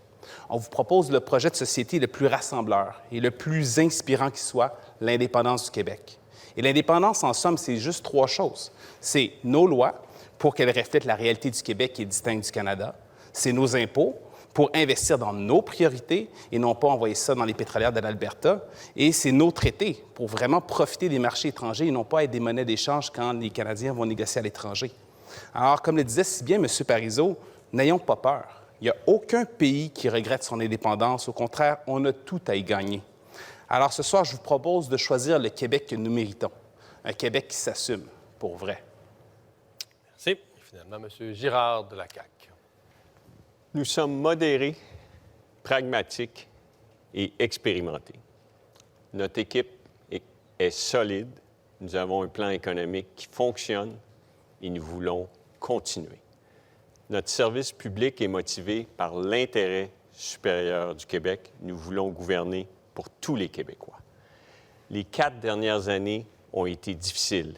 On vous propose le projet de société le plus rassembleur et le plus inspirant qui soit, l'indépendance du Québec. Et l'indépendance, en somme, c'est juste 3 choses. C'est nos lois, pour qu'elle reflète la réalité du Québec qui est distincte du Canada. C'est nos impôts pour investir dans nos priorités et non pas envoyer ça dans les pétrolières de l'Alberta. Et c'est nos traités pour vraiment profiter des marchés étrangers et non pas être des monnaies d'échange quand les Canadiens vont négocier à l'étranger. Alors, comme le disait si bien M. Parizeau, n'ayons pas peur. Il n'y a aucun pays qui regrette son indépendance. Au contraire, on a tout à y gagner. Alors, ce soir, je vous propose de choisir le Québec que nous méritons. Un Québec qui s'assume, pour vrai. Merci. Et finalement, M. Girard de la CAQ. Nous sommes modérés, pragmatiques et expérimentés. Notre équipe est solide. Nous avons un plan économique qui fonctionne et nous voulons continuer. Notre service public est motivé par l'intérêt supérieur du Québec. Nous voulons gouverner pour tous les Québécois. Les 4 dernières années ont été difficiles.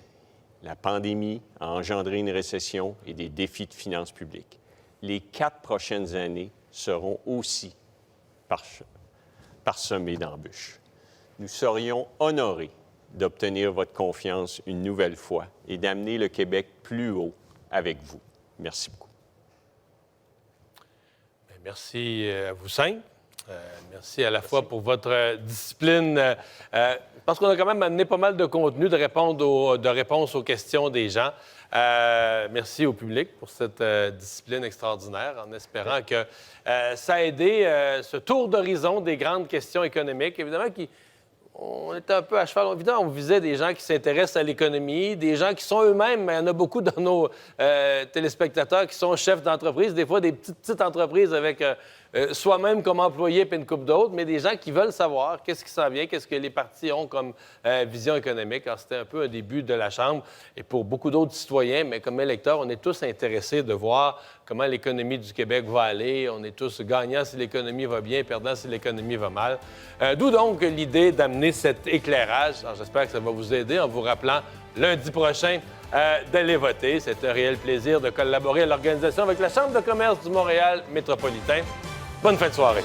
La pandémie a engendré une récession et des défis de finances publiques. Les 4 prochaines années seront aussi parsemées d'embûches. Nous serions honorés d'obtenir votre confiance une nouvelle fois et d'amener le Québec plus haut avec vous. Merci beaucoup. Merci à vous 5. Merci à la fois pour votre discipline, parce qu'on a quand même amené pas mal de contenu, de réponses aux questions des gens. Merci au public pour cette discipline extraordinaire, en espérant que ça a aidé ce tour d'horizon des grandes questions économiques. Évidemment, on était un peu à cheval. Évidemment, on visait des gens qui s'intéressent à l'économie, des gens qui sont eux-mêmes, mais il y en a beaucoup dans nos téléspectateurs qui sont chefs d'entreprise, des fois des petites entreprises avec soi-même comme employé puis une couple d'autres, mais des gens qui veulent savoir qu'est-ce qui s'en vient, qu'est-ce que les partis ont comme vision économique. Alors, c'était un peu un début de la Chambre. Et pour beaucoup d'autres citoyens, mais comme électeurs, on est tous intéressés de voir comment l'économie du Québec va aller. On est tous gagnants si l'économie va bien, perdants si l'économie va mal. D'où donc l'idée d'amener cet éclairage. Alors, j'espère que ça va vous aider en vous rappelant lundi prochain d'aller voter. C'est un réel plaisir de collaborer à l'organisation avec la Chambre de commerce du Montréal métropolitain. Bonne fin de soirée.